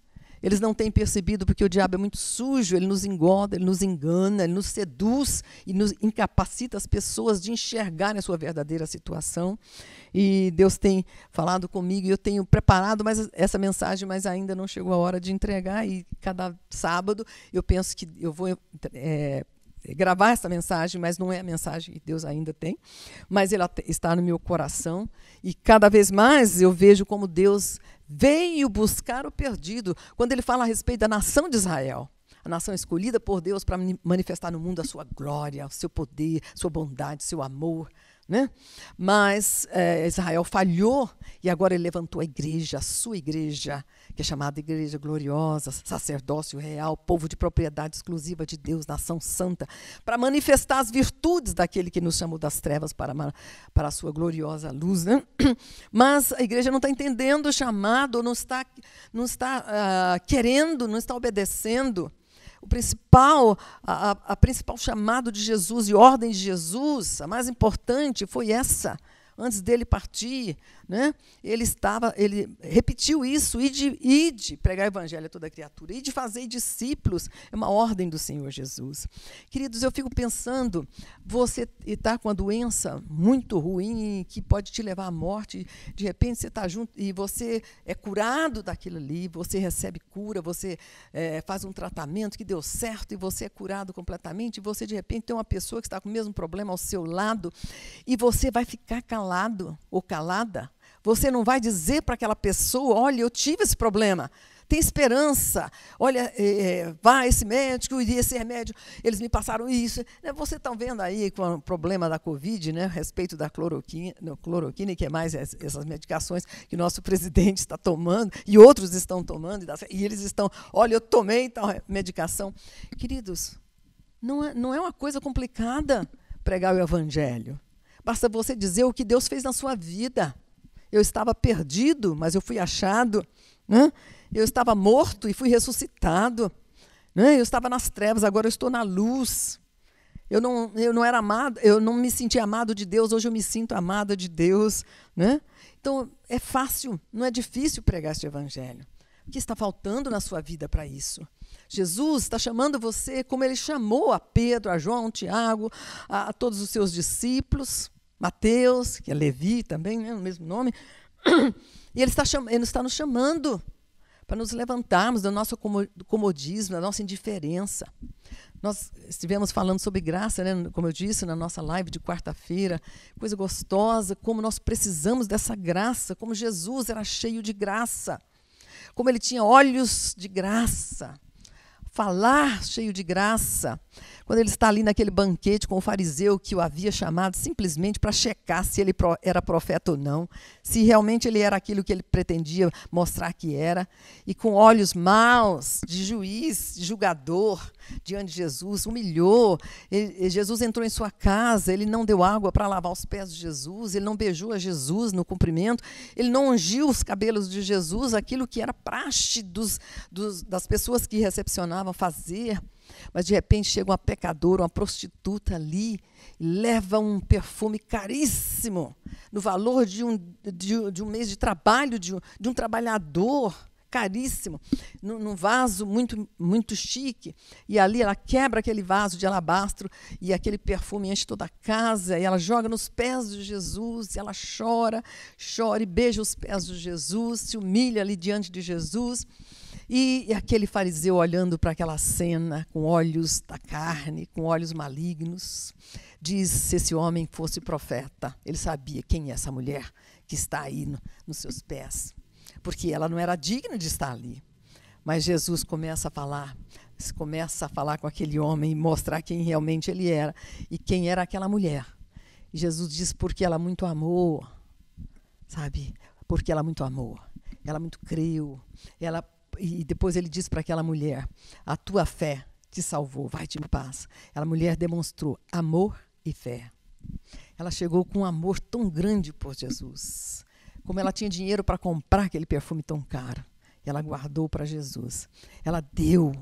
Speaker 2: Eles não têm percebido porque o diabo é muito sujo, ele nos engoda, ele nos engana, ele nos seduz e nos incapacita as pessoas de enxergarem a sua verdadeira situação. E Deus tem falado comigo e eu tenho preparado essa mensagem, mas ainda não chegou a hora de entregar. E cada sábado eu penso que eu vou gravar essa mensagem, mas não é a mensagem que Deus ainda tem, mas ela está no meu coração. E cada vez mais eu vejo como Deus veio buscar o perdido, quando ele fala a respeito da nação de Israel, a nação escolhida por Deus para manifestar no mundo a sua glória, o seu poder, sua bondade, seu amor, né? Mas Israel falhou e agora ele levantou a igreja, a sua igreja, que é chamada Igreja Gloriosa, sacerdócio real, povo de propriedade exclusiva de Deus, nação santa, para manifestar as virtudes daquele que nos chamou das trevas para a sua gloriosa luz, né? Mas a igreja não está entendendo o chamado, não está querendo, não está obedecendo. O principal, a principal chamado de Jesus e ordem de Jesus, a mais importante, foi essa. Antes dele partir, né, ele repetiu isso, ide pregar o evangelho a toda criatura, ide fazer discípulos, é uma ordem do Senhor Jesus. Queridos, eu fico pensando, você está com uma doença muito ruim, que pode te levar à morte, de repente você está junto e você é curado daquilo ali, você recebe cura, você faz um tratamento que deu certo e você é curado completamente, e você de repente tem uma pessoa que está com o mesmo problema ao seu lado, e você vai ficar calado ou calada. Você não vai dizer para aquela pessoa, olha, eu tive esse problema, tem esperança, olha, vá esse médico e esse remédio, eles me passaram isso. Você está vendo aí com o problema da Covid, né, a respeito da cloroquina, que é mais essas medicações que o nosso presidente está tomando, e outros estão tomando, e eles estão, olha, eu tomei tal medicação. Queridos, não é uma coisa complicada pregar o evangelho. Basta você dizer o que Deus fez na sua vida. Eu estava perdido, mas eu fui achado, né? Eu estava morto e fui ressuscitado, né? Eu estava nas trevas, agora eu estou na luz. Eu não era amado, eu não me sentia amado de Deus, hoje eu me sinto amada de Deus, né? Então, é fácil, não é difícil pregar este evangelho. O que está faltando na sua vida para isso? Jesus está chamando você como ele chamou a Pedro, a João, Tiago, a todos os seus discípulos, Mateus, que é Levi também, né, o mesmo nome. E ele está nos chamando para nos levantarmos do nosso comodismo, da nossa indiferença. Nós estivemos falando sobre graça, né, como eu disse, na nossa live de quarta-feira, coisa gostosa, como nós precisamos dessa graça, como Jesus era cheio de graça, como ele tinha olhos de graça, falar cheio de graça. Quando ele está ali naquele banquete com o fariseu que o havia chamado simplesmente para checar se ele era profeta ou não, se realmente ele era aquilo que ele pretendia mostrar que era, e com olhos maus, de juiz, de julgador, diante de Jesus, humilhou. Jesus entrou em sua casa, ele não deu água para lavar os pés de Jesus, ele não beijou a Jesus no cumprimento, ele não ungiu os cabelos de Jesus, aquilo que era praxe das pessoas que recepcionavam fazer. Mas de repente chega uma pecadora, uma prostituta ali, e leva um perfume caríssimo, no valor de um mês de trabalho de um trabalhador, caríssimo, num vaso muito, muito chique. E ali ela quebra aquele vaso de alabastro e aquele perfume enche toda a casa, e ela joga nos pés de Jesus, e ela chora e beija os pés de Jesus, se humilha ali diante de Jesus. E aquele fariseu olhando para aquela cena com olhos da carne, com olhos malignos, diz: se esse homem fosse profeta, ele sabia quem é essa mulher que está aí nos seus pés, porque ela não era digna de estar ali. Mas Jesus começa a falar com aquele homem e mostrar quem realmente ele era e quem era aquela mulher. E Jesus diz: porque ela muito amou, sabe? Porque ela muito amou, ela muito creu, e depois ele diz para aquela mulher: a tua fé te salvou, vai-te em paz. Aquela mulher demonstrou amor e fé. Ela chegou com um amor tão grande por Jesus, como ela tinha dinheiro para comprar aquele perfume tão caro. ela guardou para Jesus. Ela deu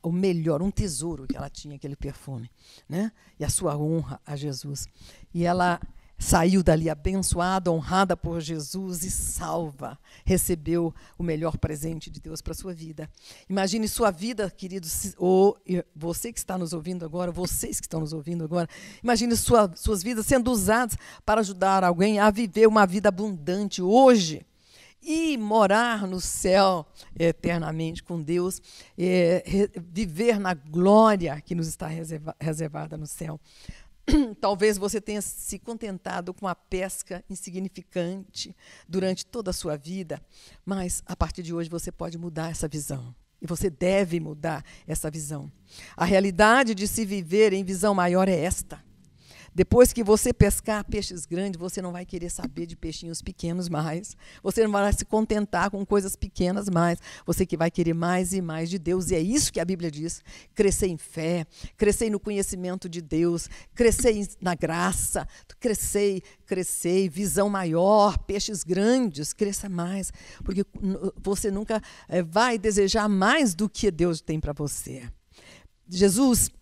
Speaker 2: o melhor, um tesouro que ela tinha, aquele perfume, né? E a sua honra a Jesus. E ela saiu dali abençoada, honrada por Jesus e salva. Recebeu o melhor presente de Deus para a sua vida. Imagine sua vida, queridos, ou você que está nos ouvindo agora, vocês que estão nos ouvindo agora, imagine suas vidas sendo usadas para ajudar alguém a viver uma vida abundante hoje e morar no céu eternamente com Deus, viver na glória que nos está reservada no céu. Talvez você tenha se contentado com a pesca insignificante durante toda a sua vida, mas a partir de hoje você pode mudar essa visão. E você deve mudar essa visão. A realidade de se viver em visão maior é esta. Depois que você pescar peixes grandes, você não vai querer saber de peixinhos pequenos mais. Você não vai se contentar com coisas pequenas mais. Você que vai querer mais e mais de Deus. E é isso que a Bíblia diz. Crescer em fé, crescer no conhecimento de Deus, crescer na graça, crescer, visão maior, peixes grandes, cresça mais. Porque você nunca vai desejar mais do que Deus tem para você. Jesus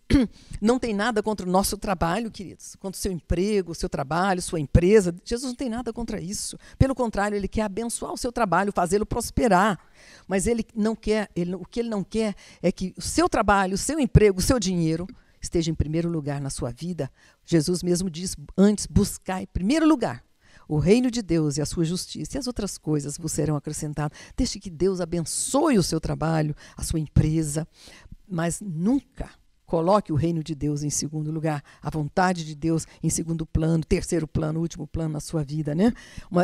Speaker 2: não tem nada contra o nosso trabalho, queridos, contra o seu emprego, o seu trabalho, sua empresa. Jesus não tem nada contra isso. Pelo contrário, ele quer abençoar o seu trabalho, fazê-lo prosperar. Mas ele não quer, o que ele não quer é que o seu trabalho, o seu emprego, o seu dinheiro esteja em primeiro lugar na sua vida. Jesus mesmo diz antes, buscar em primeiro lugar o reino de Deus e a sua justiça, e as outras coisas vos serão acrescentadas. Deixe que Deus abençoe o seu trabalho, a sua empresa, mas nunca coloque o reino de Deus em segundo lugar, a vontade de Deus em segundo plano, terceiro plano, último plano na sua vida, né?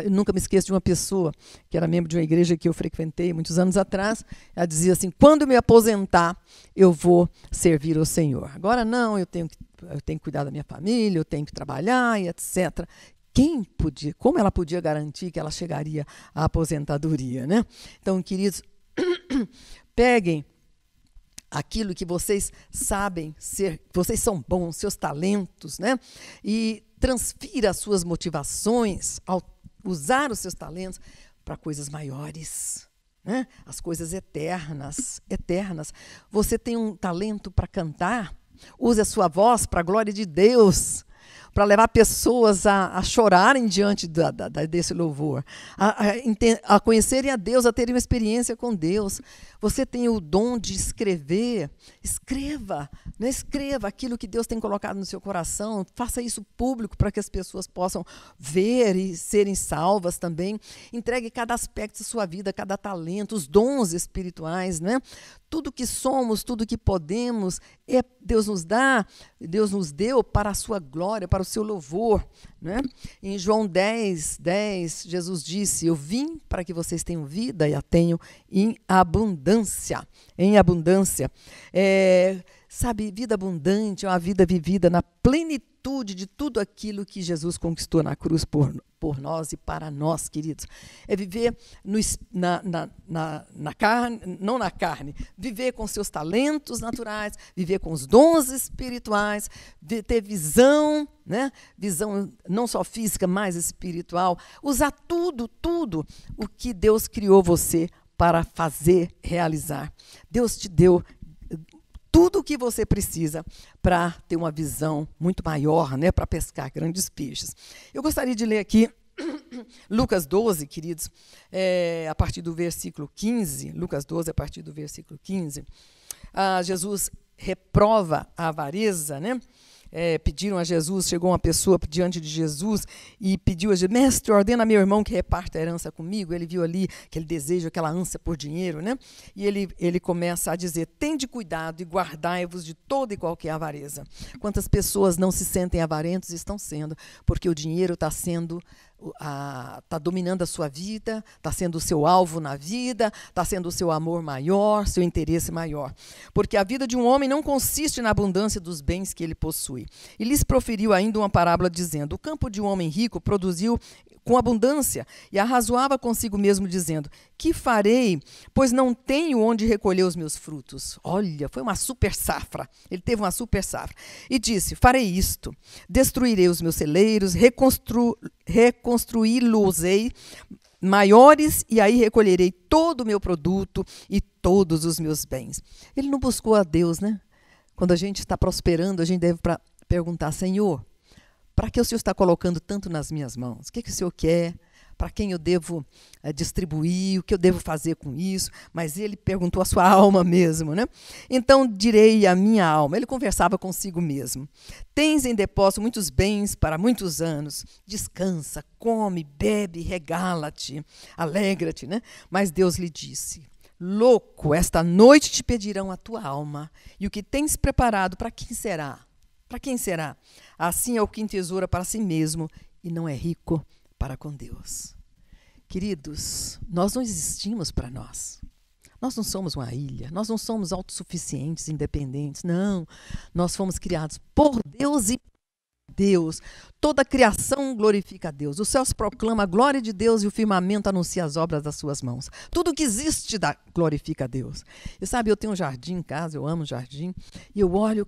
Speaker 2: Eu nunca me esqueço de uma pessoa que era membro de uma igreja que eu frequentei muitos anos atrás. Ela dizia assim: quando eu me aposentar, eu vou servir ao Senhor. Agora não, eu tenho que cuidar da minha família, eu tenho que trabalhar e etc. Como ela podia garantir que ela chegaria à aposentadoria, né? Então, queridos, peguem aquilo que vocês sabem ser, vocês são bons, seus talentos, né? E transfira as suas motivações ao usar os seus talentos para coisas maiores, né? As coisas eternas. Você tem um talento para cantar, use a sua voz para a glória de Deus, para levar pessoas a chorarem diante desse louvor, a conhecerem a Deus, a terem uma experiência com Deus. Você tem o dom de escrever, escreva, né? Escreva aquilo que Deus tem colocado no seu coração, faça isso público para que as pessoas possam ver e serem salvas também. Entregue cada aspecto da sua vida, cada talento, os dons espirituais, né? Tudo que somos, tudo que podemos, Deus nos dá, Deus nos deu para a sua glória, para o seu louvor, né? Em João 10, Jesus disse: eu vim para que vocês tenham vida e a tenham em abundância. Em abundância. Sabe, vida abundante é uma vida vivida na plenitude de tudo aquilo que Jesus conquistou na cruz por nós e para nós, queridos. É viver na carne, não na carne, viver com seus talentos naturais, viver com os dons espirituais, ter visão, né? Visão não só física, mas espiritual. Usar tudo o que Deus criou você para fazer, realizar. Deus te deu tudo o que você precisa para ter uma visão muito maior, né, para pescar grandes peixes. Eu gostaria de ler aqui Lucas 12, queridos, a partir do versículo 15. Lucas 12, a partir do versículo 15. Jesus reprova a avareza, né? Pediram a Jesus, chegou uma pessoa diante de Jesus e pediu a Jesus: mestre, ordena a meu irmão que reparta a herança comigo. Ele viu ali aquele desejo, aquela ânsia por dinheiro, né? E ele começa a dizer: tende cuidado e guardai-vos de toda e qualquer avareza. Quantas pessoas não se sentem avarentos e estão sendo, porque o dinheiro está dominando a sua vida, está sendo o seu alvo na vida, está sendo o seu amor maior, seu interesse maior. Porque a vida de um homem não consiste na abundância dos bens que ele possui. E lhes proferiu ainda uma parábola dizendo: o campo de um homem rico produziu com abundância, e arrazoava consigo mesmo, dizendo: que farei, pois não tenho onde recolher os meus frutos? Olha, foi uma super safra. Ele teve uma super safra. E disse: farei isto, destruirei os meus celeiros, reconstruí-los-ei, maiores, e aí recolherei todo o meu produto e todos os meus bens. Ele não buscou a Deus, né? Quando a gente está prosperando, a gente deve perguntar: Senhor, para que o Senhor está colocando tanto nas minhas mãos? O que o Senhor quer? Para quem eu devo distribuir? O que eu devo fazer com isso? Mas ele perguntou a sua alma mesmo, né? Então direi à minha alma. Ele conversava consigo mesmo. Tens em depósito muitos bens para muitos anos. Descansa, come, bebe, regala-te, alegra-te, né? Mas Deus lhe disse: louco, esta noite te pedirão a tua alma. E o que tens preparado, para quem será? Para quem será? Assim é o que entesoura para si mesmo e não é rico para com Deus. Queridos, nós não existimos para nós. Nós não somos uma ilha, nós não somos autossuficientes, independentes, não. Nós fomos criados por Deus e por Deus. Toda a criação glorifica a Deus. Os céus proclamam a glória de Deus e o firmamento anuncia as obras das suas mãos. Tudo que existe glorifica a Deus. E sabe, eu tenho um jardim em casa, eu amo jardim, e eu olho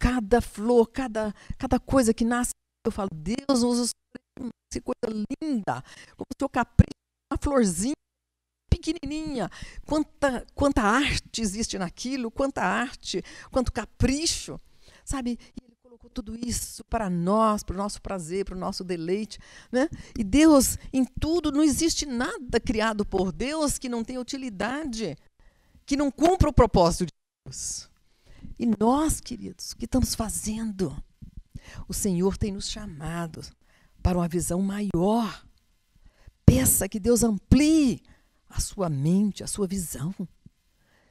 Speaker 2: cada flor, cada coisa que nasce, eu falo: Deus usa essa coisa linda, como o seu capricho, uma florzinha pequenininha, quanta arte existe naquilo, quanta arte, quanto capricho, sabe? E ele colocou tudo isso para nós, para o nosso prazer, para o nosso deleite, né? E Deus, em tudo, não existe nada criado por Deus que não tenha utilidade, que não cumpra o propósito de Deus. E nós, queridos, o que estamos fazendo? O Senhor tem nos chamado para uma visão maior. Peça que Deus amplie a sua mente, a sua visão.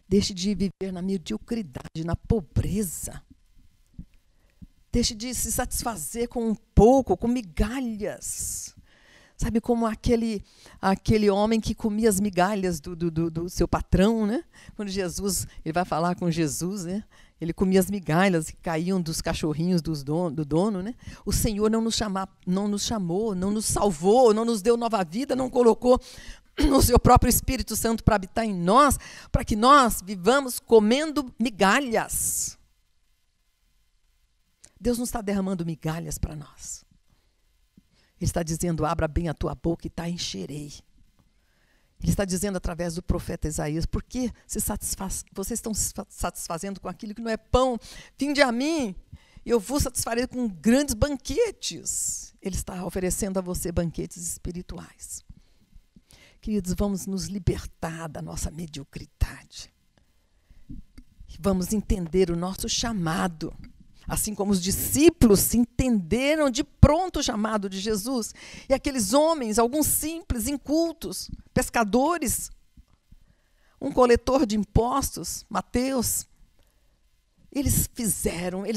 Speaker 2: Deixe de viver na mediocridade, na pobreza. Deixe de se satisfazer com um pouco, com migalhas. Sabe, como aquele homem que comia as migalhas do seu patrão, né? Quando ele vai falar com Jesus, né? Ele comia as migalhas que caíam dos cachorrinhos do dono, né? O Senhor não nos chamou, não nos salvou, não nos deu nova vida, não colocou o seu próprio Espírito Santo para habitar em nós, para que nós vivamos comendo migalhas. Deus não está derramando migalhas para nós. Ele está dizendo: abra bem a tua boca e te encherei. Ele está dizendo através do profeta Isaías: por que vocês estão se satisfazendo com aquilo que não é pão? Vinde a mim, e eu vos satisfarei com grandes banquetes. Ele está oferecendo a você banquetes espirituais. Queridos, vamos nos libertar da nossa mediocridade. Vamos entender o nosso chamado. Assim como os discípulos entenderam de pronto o chamado de Jesus. E aqueles homens, alguns simples, incultos, pescadores, um coletor de impostos, Mateus, eles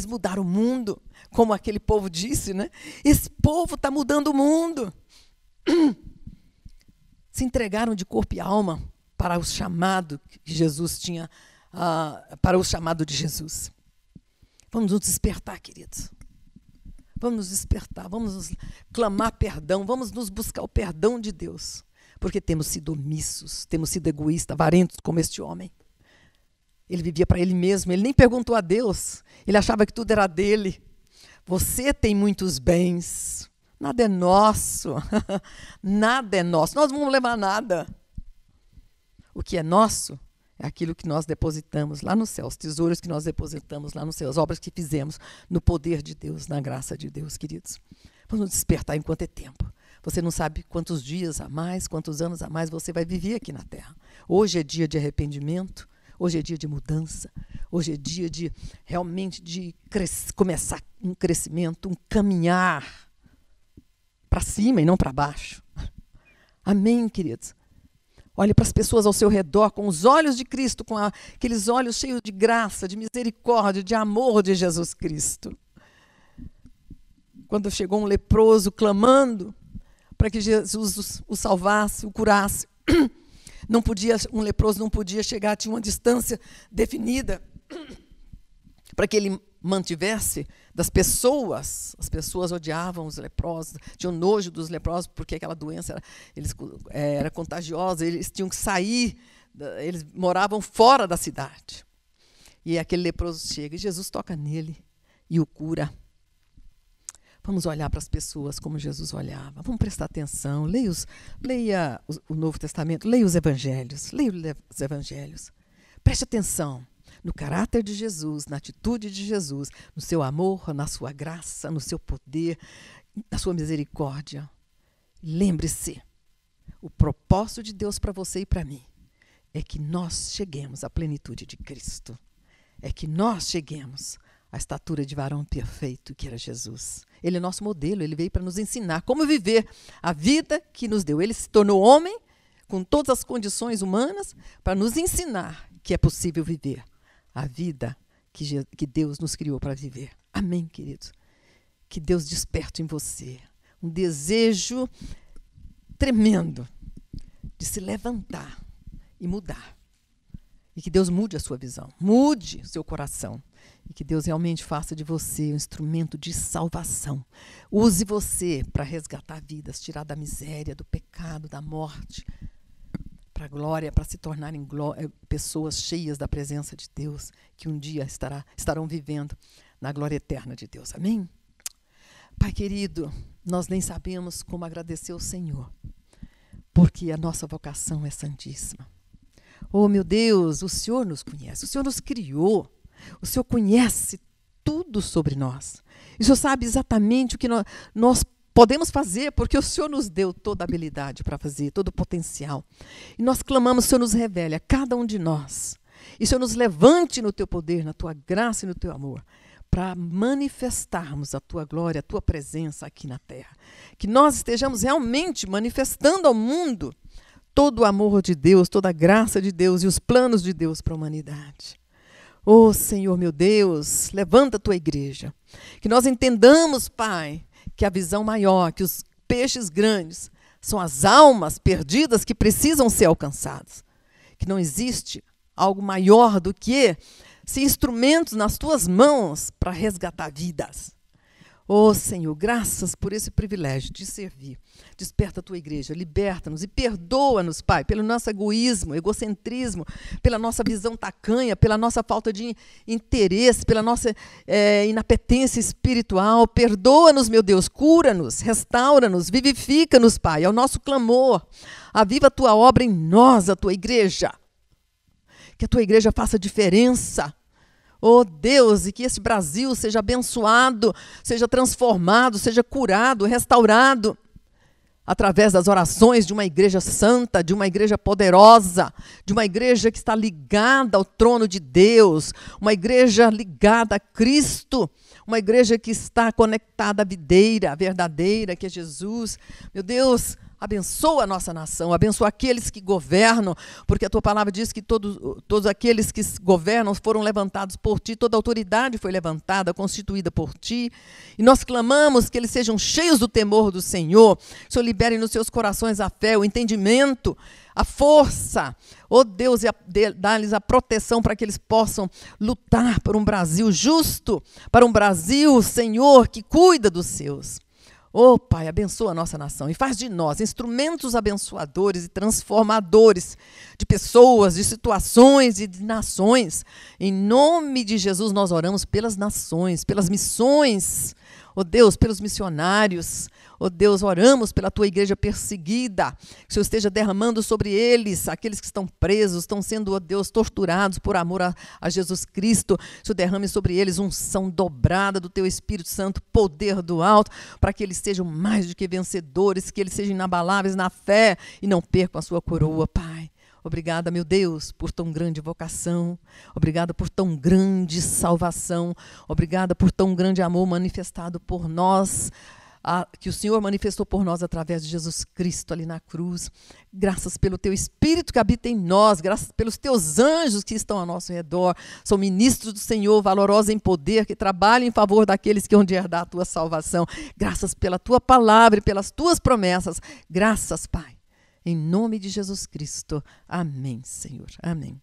Speaker 2: mudaram o mundo, como aquele povo disse, né? Esse povo está mudando o mundo. Se entregaram de corpo e alma para o chamado que Jesus tinha, para o chamado de Jesus. Vamos nos despertar, queridos. Vamos nos despertar, vamos nos clamar perdão, vamos nos buscar o perdão de Deus. Porque temos sido omissos, temos sido egoístas, avarentos como este homem. Ele vivia para ele mesmo, ele nem perguntou a Deus. Ele achava que tudo era dele. Você tem muitos bens, nada é nosso. Nada é nosso, nós não vamos levar nada. O que é nosso é aquilo que nós depositamos lá no céu, os tesouros que nós depositamos lá no céu, as obras que fizemos no poder de Deus, na graça de Deus, queridos. Vamos nos despertar enquanto é tempo. Você não sabe quantos dias a mais, quantos anos a mais você vai viver aqui na terra. Hoje é dia de arrependimento, hoje é dia de mudança, hoje é dia de realmente começar um crescimento, um caminhar para cima e não para baixo. Amém, queridos? Olhe para as pessoas ao seu redor com os olhos de Cristo, com aqueles olhos cheios de graça, de misericórdia, de amor de Jesus Cristo. Quando chegou um leproso clamando para que Jesus o salvasse, o curasse, um leproso não podia chegar, tinha uma distância definida para que ele mantivesse das pessoas. As pessoas odiavam os leprosos, tinham nojo dos leprosos, porque aquela doença era contagiosa, eles tinham que sair, eles moravam fora da cidade. E aquele leproso chega, e Jesus toca nele e o cura. Vamos olhar para as pessoas como Jesus olhava. Vamos prestar atenção. Leia o Novo Testamento, leia os Evangelhos. Preste atenção no caráter de Jesus, na atitude de Jesus, no seu amor, na sua graça, no seu poder, na sua misericórdia. Lembre-se, o propósito de Deus para você e para mim é que nós cheguemos à plenitude de Cristo. É que nós cheguemos à estatura de varão perfeito que era Jesus. Ele é nosso modelo, ele veio para nos ensinar como viver a vida que nos deu. Ele se tornou homem com todas as condições humanas para nos ensinar que é possível viver a vida que Deus nos criou para viver. Amém, queridos? Que Deus desperte em você um desejo tremendo de se levantar e mudar. E que Deus mude a sua visão, mude o seu coração. E que Deus realmente faça de você um instrumento de salvação. Use você para resgatar vidas, tirar da miséria, do pecado, da morte, para a glória, para se tornarem pessoas cheias da presença de Deus, que um dia estarão vivendo na glória eterna de Deus. Amém? Pai querido, nós nem sabemos como agradecer ao Senhor, porque a nossa vocação é santíssima. Oh, meu Deus, o Senhor nos conhece, o Senhor nos criou. O Senhor conhece tudo sobre nós. E o Senhor sabe exatamente o que nós podemos fazer, porque o Senhor nos deu toda a habilidade para fazer, todo o potencial. E nós clamamos, o Senhor nos revele a cada um de nós. E o Senhor nos levante no teu poder, na tua graça e no teu amor, para manifestarmos a tua glória, a tua presença aqui na terra. Que nós estejamos realmente manifestando ao mundo todo o amor de Deus, toda a graça de Deus e os planos de Deus para a humanidade. Oh, Senhor, meu Deus, levanta a tua igreja. Que nós entendamos, Pai, que a visão maior, que os peixes grandes são as almas perdidas que precisam ser alcançadas. Que não existe algo maior do que ser instrumentos nas tuas mãos para resgatar vidas. Oh, Senhor, graças por esse privilégio de servir. Desperta a tua igreja, liberta-nos e perdoa-nos, Pai, pelo nosso egoísmo, egocentrismo, pela nossa visão tacanha, pela nossa falta de interesse, pela nossa inapetência espiritual. Perdoa-nos, meu Deus, cura-nos, restaura-nos, vivifica-nos, Pai, é o nosso clamor. Aviva a tua obra em nós, a tua igreja. Que a tua igreja faça diferença. Oh Deus, e que esse Brasil seja abençoado, seja transformado, seja curado, restaurado, através das orações de uma igreja santa, de uma igreja poderosa, de uma igreja que está ligada ao trono de Deus, uma igreja ligada a Cristo, uma igreja que está conectada à videira, à verdadeira, que é Jesus. Meu Deus, abençoa a nossa nação, abençoa aqueles que governam, porque a tua palavra diz que todos aqueles que governam foram levantados por ti, toda autoridade foi levantada, constituída por ti, e nós clamamos que eles sejam cheios do temor do Senhor. Que o Senhor libere nos seus corações a fé, o entendimento, a força, oh Deus, e dá-lhes a proteção para que eles possam lutar por um Brasil justo, para um Brasil, Senhor, que cuida dos seus. Oh, Pai, abençoa a nossa nação e faz de nós instrumentos abençoadores e transformadores de pessoas, de situações e de nações. Em nome de Jesus, nós oramos pelas nações, pelas missões. Oh, Deus, pelos missionários. Oh, Deus, oramos pela tua igreja perseguida. Que o Senhor esteja derramando sobre eles, aqueles que estão presos, estão sendo, oh Deus, torturados por amor a Jesus Cristo. Que o Senhor derrame sobre eles unção dobrada do teu Espírito Santo, poder do alto, para que eles sejam mais do que vencedores, que eles sejam inabaláveis na fé e não percam a sua coroa, Pai. Obrigada, meu Deus, por tão grande vocação. Obrigada por tão grande salvação. Obrigada por tão grande amor manifestado por nós, que o Senhor manifestou por nós através de Jesus Cristo ali na cruz. Graças pelo teu Espírito que habita em nós, graças pelos teus anjos que estão ao nosso redor. São ministros do Senhor, valorosos em poder, que trabalham em favor daqueles que hão de herdar a tua salvação. Graças pela tua palavra e pelas tuas promessas. Graças, Pai. Em nome de Jesus Cristo. Amém, Senhor. Amém.